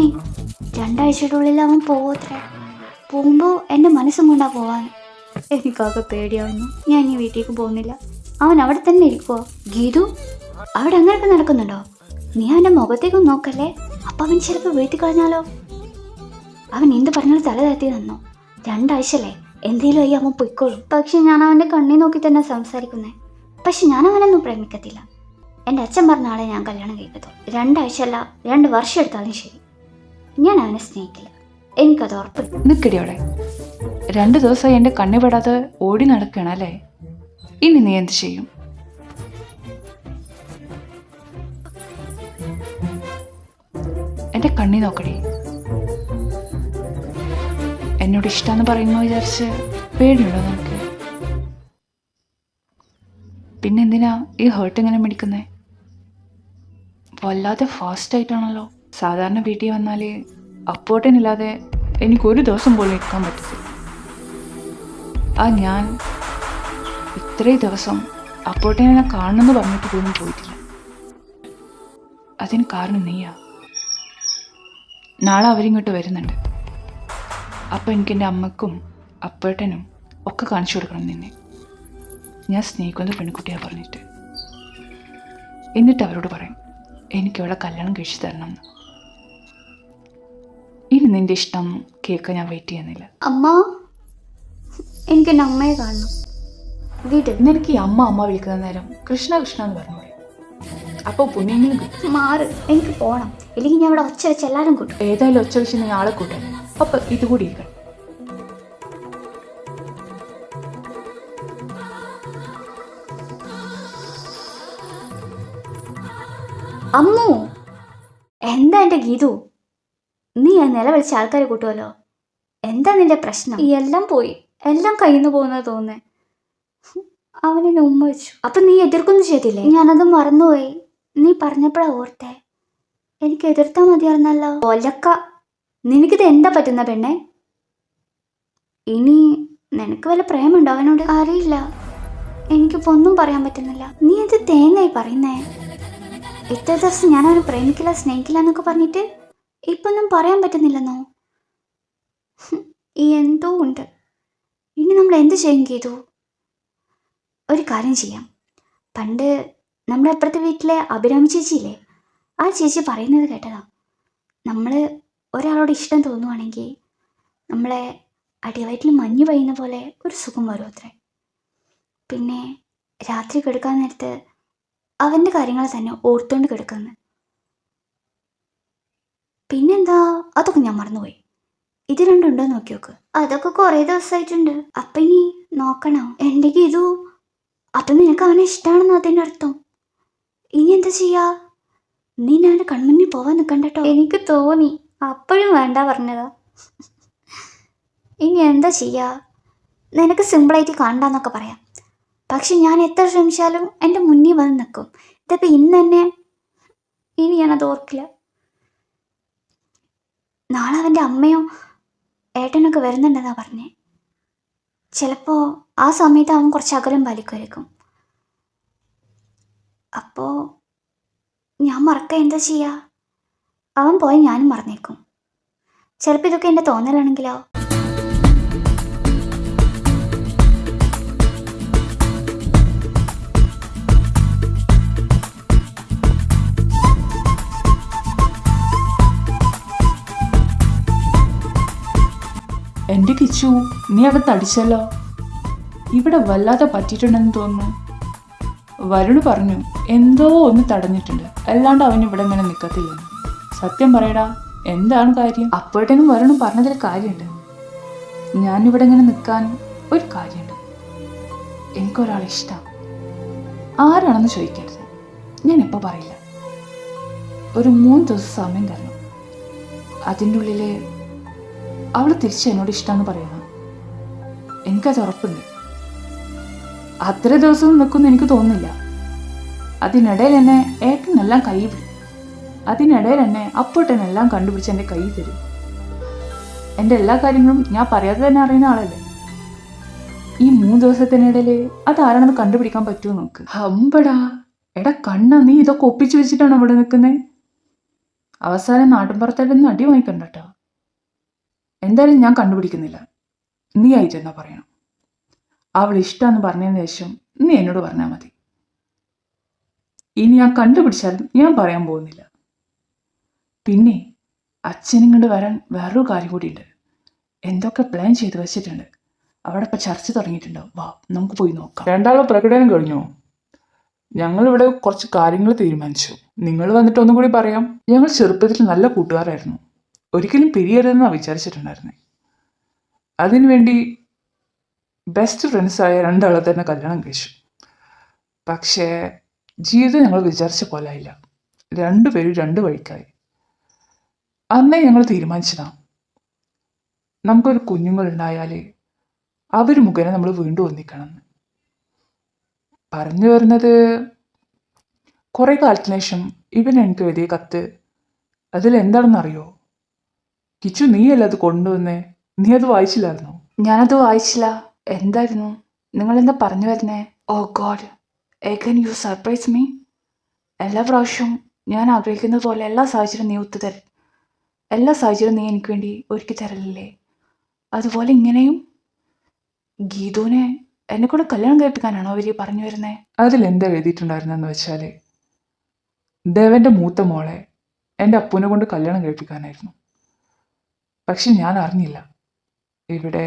2 ആഴ്ചയുടെ ഉള്ളിൽ അവൻ പോവത്രേ. പോകുമ്പോൾ എൻ്റെ മനസ്സും കൊണ്ടാ പോവാൻ. എനിക്കാകെ പേടിയാവുന്നു. ഞാൻ ഇനി വീട്ടിലേക്ക് പോകുന്നില്ല. അവൻ അവിടെ തന്നെ ഇരിക്കുവോ? ഗീതു, അവിടെ അങ്ങനെയൊക്കെ നടക്കുന്നുണ്ടോ? നീ അവൻ്റെ മുഖത്തേക്കും നോക്കല്ലേ. അപ്പം അവൻ ചിലപ്പോൾ വീട്ടിൽ കളഞ്ഞാലോ? അവൻ എന്ത് പറഞ്ഞാലും തല താഴ്ത്തി തന്നോ. 2 ആഴ്ചയല്ലേ, എന്തേലും ആയി അവൻ പൊയ്ക്കോളും. പക്ഷെ ഞാൻ അവൻ്റെ കണ്ണി നോക്കി തന്നെ സംസാരിക്കുന്നേ. പക്ഷെ ഞാൻ അവനൊന്നും പ്രേമിക്കത്തില്ല. എൻ്റെ അച്ഛൻ പറഞ്ഞ ആളെ ഞാൻ കല്യാണം കഴിക്കത്തുള്ളൂ. 2 ആഴ്ചയല്ല, 2 വർഷം എടുത്താലും ശരി, ഞാൻ അവനെ സ്നേഹിക്കില്ല. എനിക്കത് ഉറപ്പ്. നിൽക്കടിയോടെ 2 ദിവസമായി എൻ്റെ കണ്ണിപ്പെടാതെ ഓടി നടക്കണല്ലേ. ഇനി നീ എന്ത് ചെയ്യും? എൻ്റെ കണ്ണി നോക്കടി. എന്നോട് ഇഷ്ടമെന്ന് പറയുന്നു വിചാരിച്ച് പേടിയുണ്ടോ നിനക്ക്? പിന്നെന്തിനാ ഈ ഹേർട്ട് ഇങ്ങനെ മേടിക്കുന്നേ? വല്ലാതെ ഫാസ്റ്റായിട്ടാണല്ലോ. സാധാരണ വീട്ടിൽ വന്നാൽ അപ്പോട്ടനില്ലാതെ എനിക്കൊരു ദിവസം പോലും ഇരിക്കാൻ പറ്റത്തില്ല. ഞാൻ ഇത്രയും ദിവസം അപ്പോട്ടനെ കാണണമെന്ന് പറഞ്ഞിട്ട് പോലും പോയിട്ടില്ല. അതിന് കാരണം നീയാ. നാളെ അവരിങ്ങോട്ട് വരുന്നുണ്ട്. അപ്പം എനിക്ക് എൻ്റെ അമ്മക്കും അപ്പേട്ടനും ഒക്കെ കാണിച്ചു കൊടുക്കണം നിന്നെ. ഞാൻ സ്നേഹിക്കുന്ന പെൺകുട്ടിയാണ് പറഞ്ഞിട്ട്. എന്നിട്ട് അവരോട് പറയും എനിക്കവിടെ കല്യാണം കഴിച്ചു തരണം എന്ന്. ഇനി നിൻ്റെ ഇഷ്ടം കേൾക്കാൻ ഞാൻ വെയിറ്റ് ചെയ്യുന്നില്ല. അമ്മ, എനിക്ക് എൻ്റെ അമ്മയെ കാണണം. വീട്ടിൽ നിനക്ക് ഈ അമ്മ വിളിക്കുന്ന നേരം കൃഷ്ണ കൃഷ്ണ എന്ന് പറഞ്ഞു. അപ്പോൾ പുണ്യെങ്കിലും കിട്ടും. മാറ്, എനിക്ക് പോകണം. ഇല്ലെങ്കിൽ ഞാൻ ഇവിടെ ഒച്ച വെച്ച് എല്ലാവരും കൂട്ടും. ഏതായാലും ഒച്ച വെച്ച് നീ ആളെ കൂട്ടല്ലേ. അപ്പം ഇതുകൂടി ഇരിക്കണം. അമ്മു, എന്താ എൻ്റെ ഗീതു? നീ നിലവിളിച്ച ആൾക്കാരെ കൂട്ടുമല്ലോ. എന്താ നിന്റെ പ്രശ്നം? എല്ലാം പോയി, എല്ലാം കയ്യിൽ നിന്ന് പോകുന്നത് തോന്നേ. അവനെ ഉമ്മ വെച്ചു. അപ്പം നീ എതിർക്കൊന്നും ചെയ്തില്ലേ? ഞാനത് മറന്നുപോയി. നീ പറഞ്ഞപ്പോഴാ ഓർത്തേ. എനിക്ക് എതിർത്താൽ മതിയായിരുന്നല്ലോ. ഒലക്ക, നിനക്കിത് എന്താ പറ്റുന്ന പെണ്ണെ? ഇനി നിനക്ക് വല്ല പ്രേമുണ്ടോ അവനോട്? അറിയില്ല, എനിക്കിപ്പോൾ ഒന്നും പറയാൻ പറ്റുന്നില്ല. നീ എന്ത് തേങ്ങായി പറയുന്നേ? ഇത്ര ദിവസം ഞാൻ അവനെ പ്രേമിക്കില്ല സ്നേഹിക്കില്ല എന്നൊക്കെ പറഞ്ഞിട്ട് ഇപ്പൊന്നും പറയാൻ പറ്റുന്നില്ലെന്നോ? എന്തോ ഉണ്ട്. ഇനി നമ്മൾ എന്ത് ചെയ്യും ചെയ്തു? ഒരു കാര്യം ചെയ്യാം. പണ്ട് നമ്മുടെ അപ്പുറത്തെ വീട്ടിലെ അഭിരാമി ചേച്ചിയില്ലേ, ആ ചേച്ചി പറയുന്നത് കേട്ടതാ. നമ്മൾ ഒരാളോട് ഇഷ്ടം തോന്നുവാണെങ്കിൽ നമ്മളെ അടിവയറ്റിൽ മഞ്ഞ് പെയ്യുന്ന പോലെ ഒരു സുഖം വരും അത്രേ. പിന്നെ രാത്രി കിടക്കാൻ നേരത്ത് അവൻ്റെ കാര്യങ്ങൾ തന്നെ ഓർത്തുകൊണ്ട് കിടക്കുന്നു. പിന്നെന്താ, അതൊക്കെ ഞാൻ മറന്നുപോയി. ഇത് രണ്ടുണ്ടോ നോക്കി നോക്ക്. അതൊക്കെ കുറേ ദിവസമായിട്ടുണ്ട്. അപ്പം ഇനി നോക്കണോ? എൻ്റെ ഗീതു, അപ്പം നിനക്ക് അവനെ ഇഷ്ടമാണെന്ന് അതിൻ്റെ അർത്ഥം. ഇനി എന്താ ചെയ്യാ? നീ ഞാൻ കൺമുന്നിൽ പോവാൻ നിൽക്കണ്ടോ? എനിക്ക് തോന്നി, അപ്പോഴും വേണ്ട പറഞ്ഞതാ. ഇനി എന്താ ചെയ്യാ? നിനക്ക് സിമ്പിളായിട്ട് കാണണ്ടെന്നൊക്കെ പറയാം. പക്ഷെ ഞാൻ എത്ര ശ്രമിച്ചാലും എൻ്റെ മുന്നിൽ വന്ന് നിൽക്കും. ഇതിപ്പോൾ ഇന്ന് തന്നെ. ഇനി ഞാനത് ഓർക്കില്ല. നാളെ അവൻ്റെ അമ്മയോ ഏട്ടനൊക്കെ വരുന്നുണ്ടെന്നാ പറഞ്ഞേ. ചിലപ്പോൾ ആ സമയത്ത് അവൻ കുറച്ച് അകലം പാലിക്കുമായിരിക്കും. അപ്പോൾ ഞാൻ മറക്കാൻ എന്താ ചെയ്യുക? അവൻ പോയി ഞാനും മറന്നേക്കും. ചിലപ്പോൾ ഇതൊക്കെ എൻ്റെ തോന്നലാണെങ്കിലോ? എൻ്റെ കിച്ചു, നീ അകത്ത് അടിച്ചല്ലോ. ഇവിടെ വല്ലാതെ പറ്റിയിട്ടുണ്ടെന്ന് തോന്നുന്നു. വരുണ് പറഞ്ഞു എന്തോ ഒന്ന് തടഞ്ഞിട്ടുണ്ട്, അല്ലാണ്ട് അവൻ ഇവിടെ ഇങ്ങനെ നിൽക്കത്തില്ല. സത്യം പറയടാ, എന്താണ് കാര്യം? അപ്പോഴത്തേനും വരുണ് പറഞ്ഞതിൽ കാര്യമുണ്ട്. ഞാനിവിടെ ഇങ്ങനെ നിൽക്കാൻ ഒരു കാര്യമുണ്ട്. എനിക്കൊരാളെ ഇഷ്ടം. ആരാണെന്ന് ചോദിക്കരുത്, ഞാൻ ഇപ്പോൾ പറയില്ല. ഒരു 3 ദിവസം സമയം തരണം. അതിൻ്റെ ഉള്ളിൽ അവൾ തിരിച്ച് എന്നോട് ഇഷ്ടമെന്ന് പറയുന്നു. എനിക്കത് ഉറപ്പുണ്ട്. അത്ര ദിവസം നിൽക്കുമെന്ന് എനിക്ക് തോന്നുന്നില്ല. അതിനിടയിൽ എന്നെ ഏട്ടനെല്ലാം കൈ വിടും. അതിനിടയിൽ എന്നെ അപ്പോട്ടെന്നെല്ലാം കണ്ടുപിടിച്ച് എൻ്റെ കൈ തരും. എൻ്റെ എല്ലാ കാര്യങ്ങളും ഞാൻ പറയാതെ തന്നെ അറിയുന്ന ആളല്ലേ. ഈ 3 ദിവസത്തിനിടയിൽ അതാരാണെന്ന് കണ്ടുപിടിക്കാൻ പറ്റുമോ നോക്ക്. ഹമ്പടാ, എടാ കണ്ണ, നീ ഇതൊക്കെ ഒപ്പിച്ചു വെച്ചിട്ടാണ് ഇവിടെ നിൽക്കുന്നത്? അവസാനം നാട്ടിൻപുറത്തായിട്ട് നിന്ന് അടി വാങ്ങിക്കണ്ട കേട്ടോ. എന്തായാലും ഞാൻ കണ്ടുപിടിക്കുന്നില്ല, നീ ആയിട്ട് എന്നാ പറയണം. അവൾ ഇഷ്ടമെന്ന് പറഞ്ഞതിന് ശേഷം നീ എന്നോട് പറഞ്ഞാൽ മതി. ഇനി ഞാൻ കണ്ടുപിടിച്ചാലും ഞാൻ പറയാൻ പോകുന്നില്ല. പിന്നെ അച്ഛനിങ്ങോട്ട് വരാൻ വേറൊരു കാര്യം കൂടിയുണ്ട്. എന്തൊക്കെ പ്ലാൻ ചെയ്ത് വെച്ചിട്ടുണ്ട്. അവിടെ ഇപ്പം ചർച്ച തുടങ്ങിയിട്ടുണ്ടാവും. വാ, നമുക്ക് പോയി നോക്കാം. രണ്ടാളും പ്രകടനം കഴിഞ്ഞോ? ഞങ്ങളിവിടെ കുറച്ച് കാര്യങ്ങൾ തീരുമാനിച്ചു. നിങ്ങൾ വന്നിട്ട് ഒന്നും കൂടി പറയാം. ഞങ്ങൾ ചെറുപ്പത്തിൽ നല്ല കൂട്ടുകാരായിരുന്നു. ഒരിക്കലും പിരിയരുതെന്നാണ് വിചാരിച്ചിട്ടുണ്ടായിരുന്നേ. അതിനുവേണ്ടി ബെസ്റ്റ് ഫ്രണ്ട്സായ രണ്ടാളെ തന്നെ കല്യാണം കഴിച്ചു. പക്ഷേ ജീവിതം ഞങ്ങൾ വിചാരിച്ച പോലെ ആയില്ല. രണ്ടുപേരും രണ്ട് വഴിക്കായി. അന്നേ ഞങ്ങൾ തീരുമാനിച്ചതാണ്, നമുക്കൊരു കുഞ്ഞുങ്ങളുണ്ടായാൽ അവർ മുഖേന നമ്മൾ വീണ്ടും ഒന്നിക്കണമെന്ന്. പറഞ്ഞു വരുന്നത്, കുറേ കാലത്തിന് ശേഷം ഇവൻ എനിക്ക് എഴുതിയ കത്ത് അതിലെന്താണെന്നറിയോ? കിച്ചു, നീയല്ല അത് കൊണ്ടുവന്നേ. നീ അത് വായിച്ചില്ലായിരുന്നോ? ഞാനത് വായിച്ചില്ല. എന്തായിരുന്നു? നിങ്ങളെന്താ പറഞ്ഞു വരുന്നേ? Oh God, again you surprise me. എല്ലാ പ്രാവശ്യവും ഞാൻ ആഗ്രഹിക്കുന്നത് പോലെ എല്ലാ സാഹചര്യവും നീ ഒത്തുതരും. എല്ലാ സാഹചര്യവും നീ എനിക്ക് വേണ്ടി ഒരുക്കി തരലില്ലേ? അതുപോലെ ഇങ്ങനെയും ഗീതുവിനെ എന്നെ കൂടെ കല്യാണം കഴിപ്പിക്കാനാണോ അവർ പറഞ്ഞു വരുന്നത്? അതിലെന്താ എഴുതിയിട്ടുണ്ടായിരുന്നെന്ന് വെച്ചാൽ, ദേവൻ്റെ മൂത്ത മോളെ എൻ്റെ അപ്പൂനെ കൊണ്ട് കല്യാണം കഴിപ്പിക്കാനായിരുന്നു. പക്ഷെ ഞാൻ അറിഞ്ഞില്ല. ഇവിടെ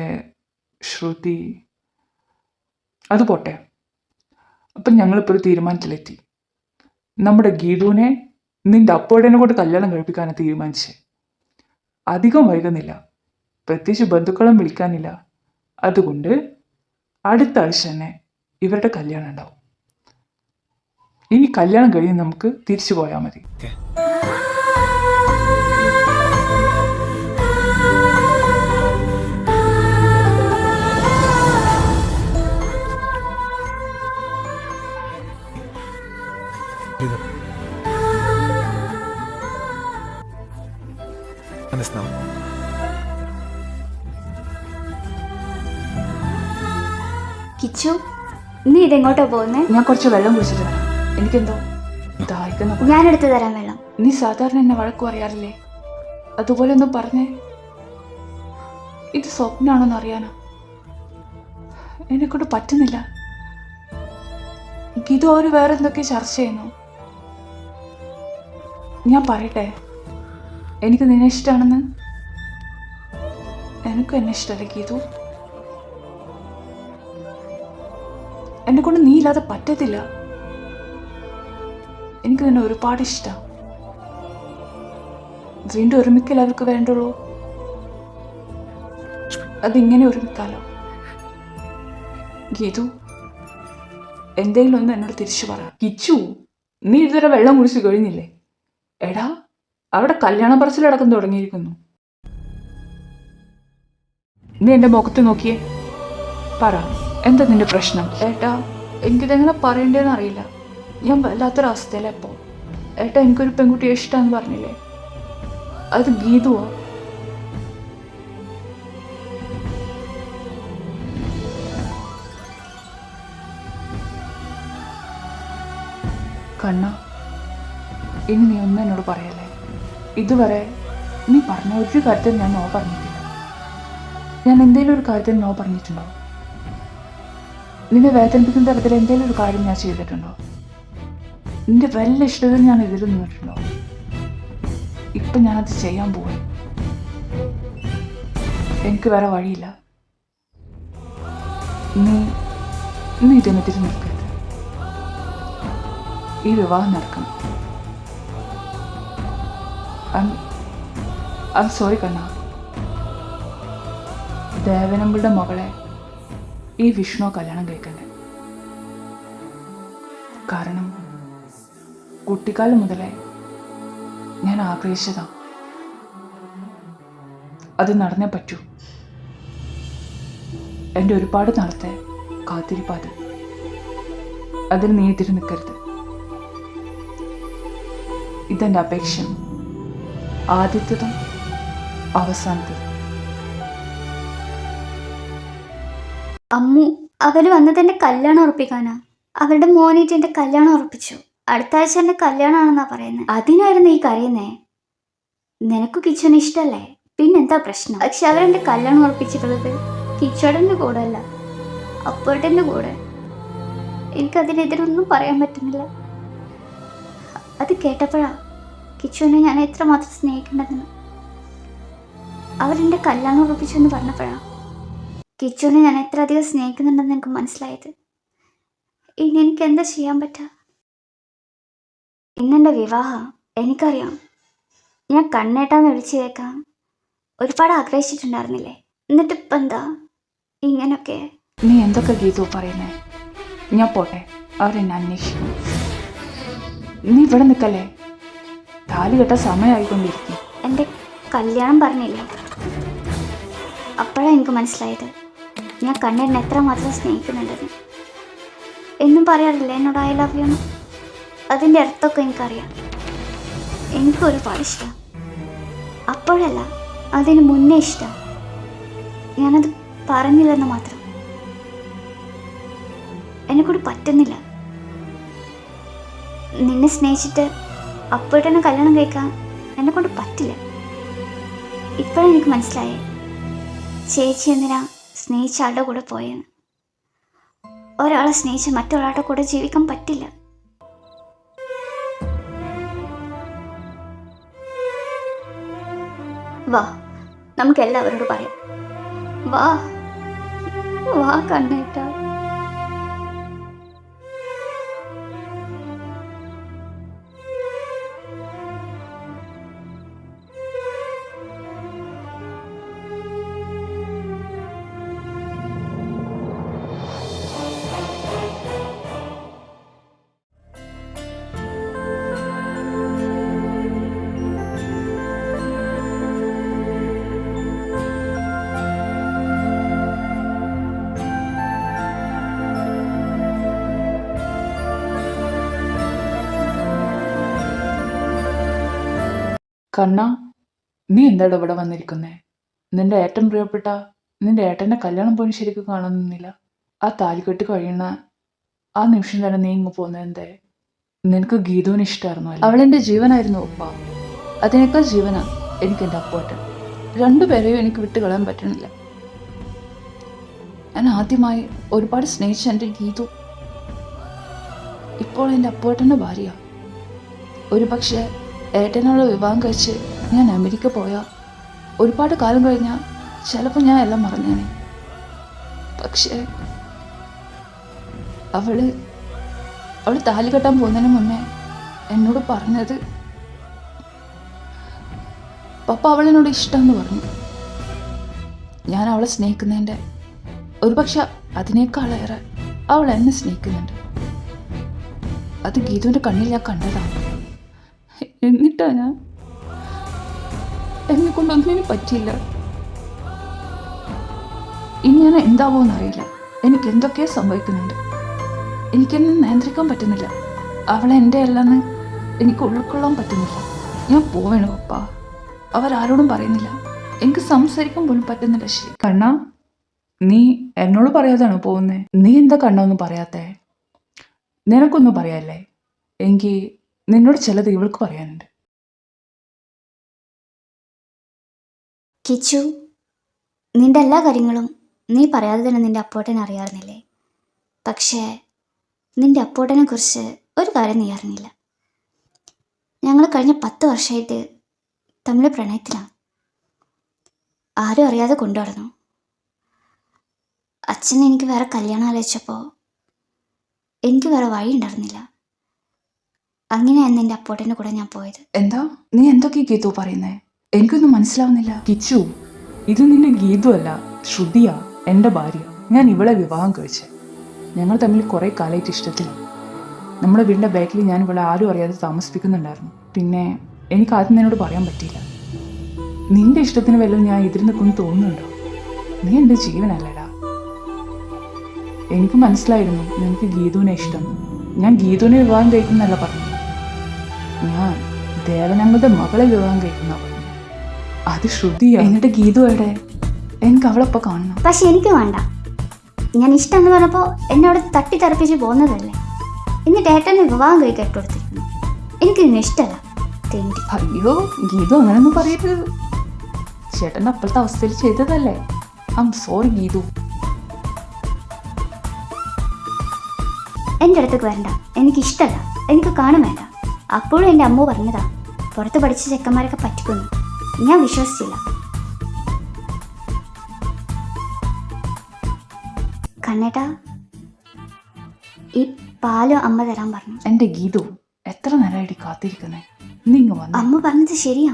ശ്രുതി, അത് പോട്ടെ. അപ്പം ഞങ്ങളിപ്പോൾ ഒരു തീരുമാനത്തിലെത്തി. നമ്മുടെ ഗീതുവിനെ നിൻ്റെ അപ്പോഴേനെ കൊണ്ട് കല്യാണം കഴിപ്പിക്കാനാണ് തീരുമാനിച്ചത്. അധികം വൈകുന്നില്ല, പ്രത്യേകിച്ച് ബന്ധുക്കളും വിളിക്കാനില്ല. അതുകൊണ്ട് അടുത്ത ആഴ്ച തന്നെ ഇവരുടെ കല്യാണം ഉണ്ടാവും. ഇനി കല്യാണം കഴിഞ്ഞ് നമുക്ക് തിരിച്ചു പോയാൽ മതി. കിച്ചു, നീ ഇതെങ്ങോട്ടാ പോകുന്നേ? ഞാൻ കുറച്ച് വെള്ളം കുടിച്ചിട്ട് വരാം. എനിക്കെന്തോ ദാഹിക്കുന്ന പോലെ. ഞാൻ എടുത്തു തരാം വെള്ളം. നീ സാധാരണ എന്നെ വഴക്ക് പറയാറില്ലേ? അതുപോലെ ഒന്ന് പറഞ്ഞേ. ഇത് സ്വപ്നാണോന്ന് അറിയാനോ? എന്നെക്കൊണ്ട് പറ്റുന്നില്ല. ഗീതു അവർ വേറെ എന്തൊക്കെ ചർച്ച ചെയ്യുന്നു. ഞാൻ പറയട്ടെ, എനിക്ക് നിന്നെ ഇഷ്ടമാണെന്ന്. എനിക്കും എന്നെ ഇഷ്ടമല്ലേ ഗീതു? എന്നെ കൊണ്ട് നീ ഇല്ലാതെ പറ്റത്തില്ല. എനിക്ക് നിന്നെ ഒരുപാട് ഇഷ്ടം. വീണ്ടും ഒരുമിക്കൽ അവർക്ക് വേണ്ടുള്ളൂ. അതിങ്ങനെ ഒരുമിക്കാലോ. ഗീതു, എന്തെങ്കിലും ഒന്ന് എന്നോട് തിരിച്ചു പറ. കിച്ചു, നീ ഇതുവരെ വെള്ളം കുടിച്ച് കഴിഞ്ഞില്ലേ? എടാ, അവിടെ കല്യാണ പറച്ചിലടക്കം തുടങ്ങിയിരിക്കുന്നു. നീ എൻ്റെ മുഖത്ത് നോക്കിയേ, പറ, എന്താ നിന്റെ പ്രശ്നം? ഏട്ടാ, എനിക്കിതെങ്ങനെ പറയണ്ടേന്ന് അറിയില്ല. ഞാൻ വല്ലാത്തൊരവസ്ഥയിലാണ് ഇപ്പോൾ. ഏട്ടാ, എനിക്കൊരു പെൺകുട്ടിയെ ഇഷ്ടമെന്ന് പറഞ്ഞില്ലേ, അത് ഗീതുവോ? കണ്ണ, ഇനി നീ ഒന്നും എന്നോട് പറയല്ലേ. ഇതുവരെ നീ പറഞ്ഞ ഒരു കാര്യത്തിൽ ഞാൻ നോ പറഞ്ഞിട്ടില്ല. ഞാൻ എന്തെങ്കിലും ഒരു കാര്യത്തിൽ നോ പറഞ്ഞിട്ടുണ്ടോ? നിന്നെ വേദനിപ്പിക്കുന്ന തരത്തിൽ എന്തെങ്കിലും ഒരു കാര്യം ഞാൻ ചെയ്തിട്ടുണ്ടോ? നിന്റെ വല്ല ഇഷ്ടത്തിൽ ഞാൻ എതിര് നിന്നിട്ടുണ്ടോ? ഇപ്പം ഞാനത് ചെയ്യാൻ പോവാ. എനിക്ക് വേറെ വഴിയില്ല. നീ ഇതിനെതിരെ നിൽക്കരുത്. ഈ വിവാഹം നടക്കണം. ഐ സോറി കണ്ണ. ദേവനമ്പളുടെ മകളെ ഈ വിഷ്ണു കല്യാണം കഴിക്കണ്ടേ. കാരണം കുട്ടിക്കാലം മുതലേ ഞാൻ ആഗ്രഹിച്ചതാ. അത് നടന്നേ പറ്റൂ. എൻ്റെ ഒരുപാട് നാളത്തെ കാത്തിരിപ്പാത്. അതിൽ നീ എതിര് നിൽക്കരുത്. ഇതെൻ്റെ അപേക്ഷ, ആദ്യത്തേതും അവസാനത്തേതും. അമ്മു, അവര് വന്നത് എന്റെ കല്യാണം ഉറപ്പിക്കാനാ. അവരുടെ മോനേറ്റ് എന്റെ കല്യാണം ഉറപ്പിച്ചു. അടുത്ത ആഴ്ച എന്റെ കല്യാണമാണെന്നാ പറയുന്നത്. അതിനായിരുന്നു ഈ കരയുന്നേ. നിനക്ക് കിച്ചുവിനെ ഇഷ്ടമല്ലേ? പിന്നെന്താ പ്രശ്നം? പക്ഷെ അവരെന്റെ കല്യാണം ഉറപ്പിച്ചിട്ടുള്ളത് കിച്ചോടൻ്റെ കൂടെ അല്ല, അപ്പോട്ടൻ്റെ കൂടെ. എനിക്കതിനെതിരൊന്നും പറയാൻ പറ്റുന്നില്ല. അത് കേട്ടപ്പോഴാ കിച്ചുവിനെ ഞാൻ എത്രമാത്രം സ്നേഹിക്കേണ്ടതെന്ന്. അവരെൻ്റെ കല്യാണം ഉറപ്പിച്ചെന്ന് പറഞ്ഞപ്പോഴാണ് കിച്ചുവിനെ ഞാൻ എത്ര അധികം സ്നേഹിക്കുന്നുണ്ടെന്ന് എനിക്ക് മനസ്സിലായത്. ഇനി എനിക്ക് എന്താ ചെയ്യാൻ പറ്റുക? ഇന്നെൻ്റെ വിവാഹം. എനിക്കറിയാം, ഞാൻ കണ്ണേട്ടാന്ന് വിളിച്ചു കേൾക്കാം ഒരുപാട് ആഗ്രഹിച്ചിട്ടുണ്ടായിരുന്നില്ലേ? എന്നിട്ടിപ്പം എന്താ ഇങ്ങനൊക്കെ? നീ എന്തൊക്കെ ഗീതു പറയുന്നേ? ഞാൻ പോട്ടെ, അവരെന്നെ അന്വേഷിക്കും. നീ ഇവിടെ നിൽക്കല്ലേ, താലി കെട്ട സമയമായിക്കൊണ്ടിരിക്കും. എൻ്റെ കല്യാണം പറഞ്ഞില്ലേ, അപ്പോഴാണ് എനിക്ക് മനസ്സിലായത് ഞാൻ കണ്ണേട്ടനെ എത്രമാത്രം സ്നേഹിക്കുന്നുണ്ടെന്ന്. എന്നും പറയാറില്ല എന്നോട് ഐ ലവ് യു എന്ന്. അതിൻ്റെ അർത്ഥമൊക്കെ എനിക്കറിയാം. എനിക്കും ഒരുപാട് ഇഷ്ടം. അപ്പോഴല്ല, അതിന് മുന്നേ ഇഷ്ടം. ഞാനത് പറഞ്ഞില്ലെന്ന് മാത്രം. എന്നെക്കൂടി പറ്റുന്നില്ല. നിന്നെ സ്നേഹിച്ചിട്ട് അപ്പോഴത്തന്നെ കല്യാണം കഴിക്കാൻ എന്നെക്കൊണ്ട് പറ്റില്ല. ഇപ്പോഴാണ് എനിക്ക് മനസ്സിലായേ ചേച്ചി എന്തിനാ സ്നേഹിച്ച ആളുടെ കൂടെ പോയെന്ന്. ഒരാളെ സ്നേഹിച്ച് മറ്റൊരാളുടെ കൂടെ ജീവിക്കാൻ പറ്റില്ല. വാ, നമുക്ക് എല്ലാവരോടും പറയാം. വാ വാ കണ്ണേട്ടാ. കണ്ണ, നീ എന്താടാ ഇവിടെ വന്നിരിക്കുന്നേ? നിന്റെ ഏട്ടൻ പ്രിയപ്പെട്ട നിന്റെ ഏട്ടൻ്റെ കല്യാണം പോലും ശരിക്കും കാണുന്നില്ല. ആ താലികെട്ട് കഴിയുന്ന ആ നിമിഷം തന്നെ നീ ഇങ്ങ് പോകുന്നത് എന്തേ? നിനക്ക് ഗീതുവിന് ഇഷ്ടമായിരുന്നു അല്ലേ? അവളെൻ്റെ ജീവനായിരുന്നു ഉപ്പ. അതിനേക്കാൾ ജീവനാ എനിക്ക് എൻ്റെ അപ്പോട്ടൻ. രണ്ടുപേരെയും എനിക്ക് വിട്ട് കളയാൻ പറ്റണില്ല. ഞാൻ ആദ്യമായി ഒരുപാട് സ്നേഹിച്ച എൻ്റെ ഗീതു ഇപ്പോൾ എൻ്റെ അപ്പോട്ടൻ്റെ ഭാര്യ. ഒരു പക്ഷേ ഏട്ടനോട് വിവാഹം കഴിച്ച് ഞാൻ അമേരിക്ക പോയാൽ ഒരുപാട് കാലം കഴിഞ്ഞാൽ ചിലപ്പോൾ ഞാൻ എല്ലാം മറന്നേനെ. പക്ഷേ അവള് താലി കെട്ടാൻ പോകുന്നതിന് മുന്നേ എന്നോട് പറഞ്ഞത് പപ്പ അവളെന്നോട് ഇഷ്ടമെന്ന് പറഞ്ഞു. ഞാൻ അവളെ സ്നേഹിക്കുന്നതിൻ്റെ ഒരുപക്ഷെ അതിനേക്കാളേറെ അവൾ എന്നെ സ്നേഹിക്കുന്നുണ്ട്. അത് ഗീതുവിൻ്റെ കണ്ണിൽ ഞാൻ കണ്ടതാണ്. എന്നിട്ടാ ഞാൻ എന്നെ കൊണ്ടൊന്നിനും പറ്റിയില്ല. ഇനി ഞാൻ എന്താവോന്നറിയില്ല. എനിക്ക് എന്തൊക്കെയോ സംഭവിക്കുന്നുണ്ട്. എനിക്കെന്നെ നിയന്ത്രിക്കാൻ പറ്റുന്നില്ല. അവളെ എൻ്റെ അല്ലെന്ന് എനിക്ക് ഉൾക്കൊള്ളാൻ പറ്റുന്നില്ല. ഞാൻ പോവേണോ പപ്പ? അവരാരോടും പറയുന്നില്ല. എനിക്ക് സംസാരിക്കാൻ പോലും പറ്റുന്നില്ല. ശരി കണ്ണ, നീ എന്നോട് പറയാതാണോ പോകുന്നേ? നീ എന്താ കണ്ണ ഒന്നും പറയാത്തേ? നിനക്കൊന്നും പറയാല്ലേ? എനിക്ക് നിന്നോട് ചിലത് ഇവൾക്ക് പറയാനുണ്ട്. കിച്ചു, നിന്റെ എല്ലാ കാര്യങ്ങളും നീ പറയാതെ തന്നെ നിന്റെ അപ്പോട്ടനെ അറിയാറുന്നില്ലേ? പക്ഷേ നിന്റെ അപ്പോട്ടനെ കുറിച്ച് ഒരു കാര്യം നീ അറിഞ്ഞില്ല. ഞങ്ങൾ കഴിഞ്ഞ 10 വർഷമായിട്ട് തമ്മിൽ പ്രണയത്തിലാണ്. ആരും അറിയാതെ കൊണ്ടുനടന്നു. അച്ഛൻ എനിക്ക് വേറെ കല്യാണം ആലോചിച്ചപ്പോൾ എനിക്ക് വേറെ വഴി ഉണ്ടായിരുന്നില്ല. അങ്ങനെയാണ് എൻ്റെ അപ്പോട്ടൻ്റെ കൂടെ ഞാൻ പോയത്. എന്താ നീ എന്തൊക്കെ ഗീതു പറയുന്നേ? എനിക്കൊന്നും മനസ്സിലാവുന്നില്ല. കിച്ചു, ഇത് നിന്റെ ഗീതു അല്ല, ശ്രുതിയാ, എൻ്റെ ഭാര്യ. ഞാൻ ഇവളെ വിവാഹം കഴിച്ചേ. ഞങ്ങൾ തമ്മിൽ കുറേ കാലമായിട്ട് ഇഷ്ടത്തിലാണ്. നമ്മുടെ വീടിൻ്റെ ബാക്കിൽ ഞാൻ ഇവിടെ ആരും അറിയാതെ താമസിപ്പിക്കുന്നുണ്ടായിരുന്നു. പിന്നെ എനിക്ക് ആദ്യം നിന്നോട് പറയാൻ പറ്റിയില്ല. നിന്റെ ഇഷ്ടത്തിന് വല്ലതും ഞാൻ എതിര് നിൽക്കുമെന്ന് തോന്നുന്നുണ്ടോ? നീ എൻ്റെ ജീവനല്ലേടാ. എനിക്ക് മനസ്സിലായിരുന്നു നിനക്ക് ഗീതുവിനെ ഇഷ്ടം. ഞാൻ ഗീതുവിനെ വിവാഹം കഴിക്കുന്നല്ല പറഞ്ഞു. ഞാൻ ദേവനങ്ങളുടെ മകളെ വിവാഹം കഴിക്കുന്ന പറഞ്ഞു. അത് ശ്രുതിയാ. എന്നിട്ട് ഗീതു എവിടെ? എനിക്ക് അവളെപ്പോൾ കാണണം. പക്ഷെ എനിക്ക് വേണ്ട. ഞാൻ ഇഷ്ടമെന്ന് പറഞ്ഞപ്പോൾ എന്നെ അവിടെ തട്ടിത്തെറിപ്പിച്ച് പോകുന്നതല്ലേ. എന്നിട്ട് ഏട്ടനെ വിവാഹം കഴിക്കാൻ ഇട്ടുകൊടുത്തിരിക്കുന്നു. എനിക്കിതിന് ഇഷ്ടമല്ല. തെണ്ടി. അയ്യോ ഗീതു അങ്ങനെയൊന്നും പറയരുത്. ചേട്ടൻ്റെ അപ്പോഴത്തെ അവസ്ഥയിൽ ചെയ്തതല്ലേ. I am sorry Geethu. എൻ്റെ അടുത്തേക്ക് വരണ്ട, എനിക്കിഷ്ടമല്ല, എനിക്ക് കാണും വേണ്ട. അപ്പോഴും എൻ്റെ അമ്മ പറഞ്ഞതാ പുറത്ത് പഠിച്ച ചെക്കന്മാരൊക്കെ പറ്റിക്കുന്നു. ഞാൻ വിശ്വസിച്ചില്ല. കണ്ണേട്ടാ, ഈ പാലും അമ്മ തരാൻ പറഞ്ഞു. എൻ്റെ ഗീതു എത്ര നേരമായിട്ട് കാത്തിരിക്കുന്നേ, നിങ്ങൾ വന്നു. അമ്മ പറഞ്ഞത് ശരിയാ,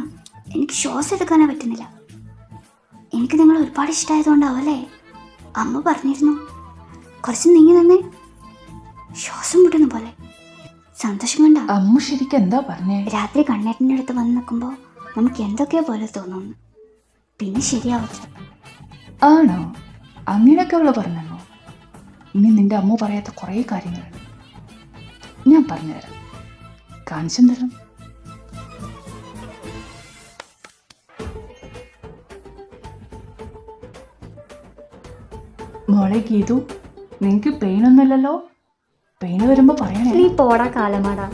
എനിക്ക് ശ്വാസം എടുക്കാനേ പറ്റുന്നില്ല. എനിക്ക് നിങ്ങൾ ഒരുപാട് ഇഷ്ടമായതുകൊണ്ടാവല്ലേ. അമ്മ പറഞ്ഞിരുന്നു കുറച്ച് നീങ്ങി നിന്നേ, ശ്വാസം മുട്ടുന്ന പോലെ. സന്തോഷം കൊണ്ടാ. അമ്മ ശരിക്കും എന്താ പറഞ്ഞേ? രാത്രി കണ്ണേട്ടൻ്റെ അടുത്ത് വന്ന് നിൽക്കുമ്പോൾ നമുക്ക് എന്തൊക്കെയോ പോലെ തോന്നുന്നു, പിന്നെ ശരിയാവും. ആണോ? അങ്ങനെയൊക്കെ അവള് പറഞ്ഞോ? ഇനി നിന്റെ അമ്മ പറയാത്ത കുറേ കാര്യങ്ങളുണ്ട്, ഞാൻ പറഞ്ഞുതരാം, കാണിച്ചും തരാം. മോളെ ഗീതു, നിനക്ക് പെയിനൊന്നുമില്ലല്ലോ? പെയിന് വരുമ്പോൾ പറയണേ. നീ പോടാ കാലമാടാ,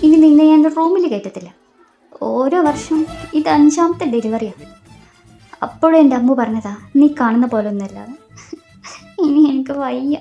ഇനി നിന്നെ ഞാൻ എൻ്റെ റൂമിൽ കയറ്റത്തില്ല. ഓരോ വർഷം ഇത് 5ാമത്തെ ഡെലിവറിയാണ്. അപ്പോഴും എൻ്റെ അമ്മ പറഞ്ഞതാ നീ കാണുന്ന പോലെ ഒന്നുമല്ലാതെ. ഇനി എനിക്ക് വയ്യ.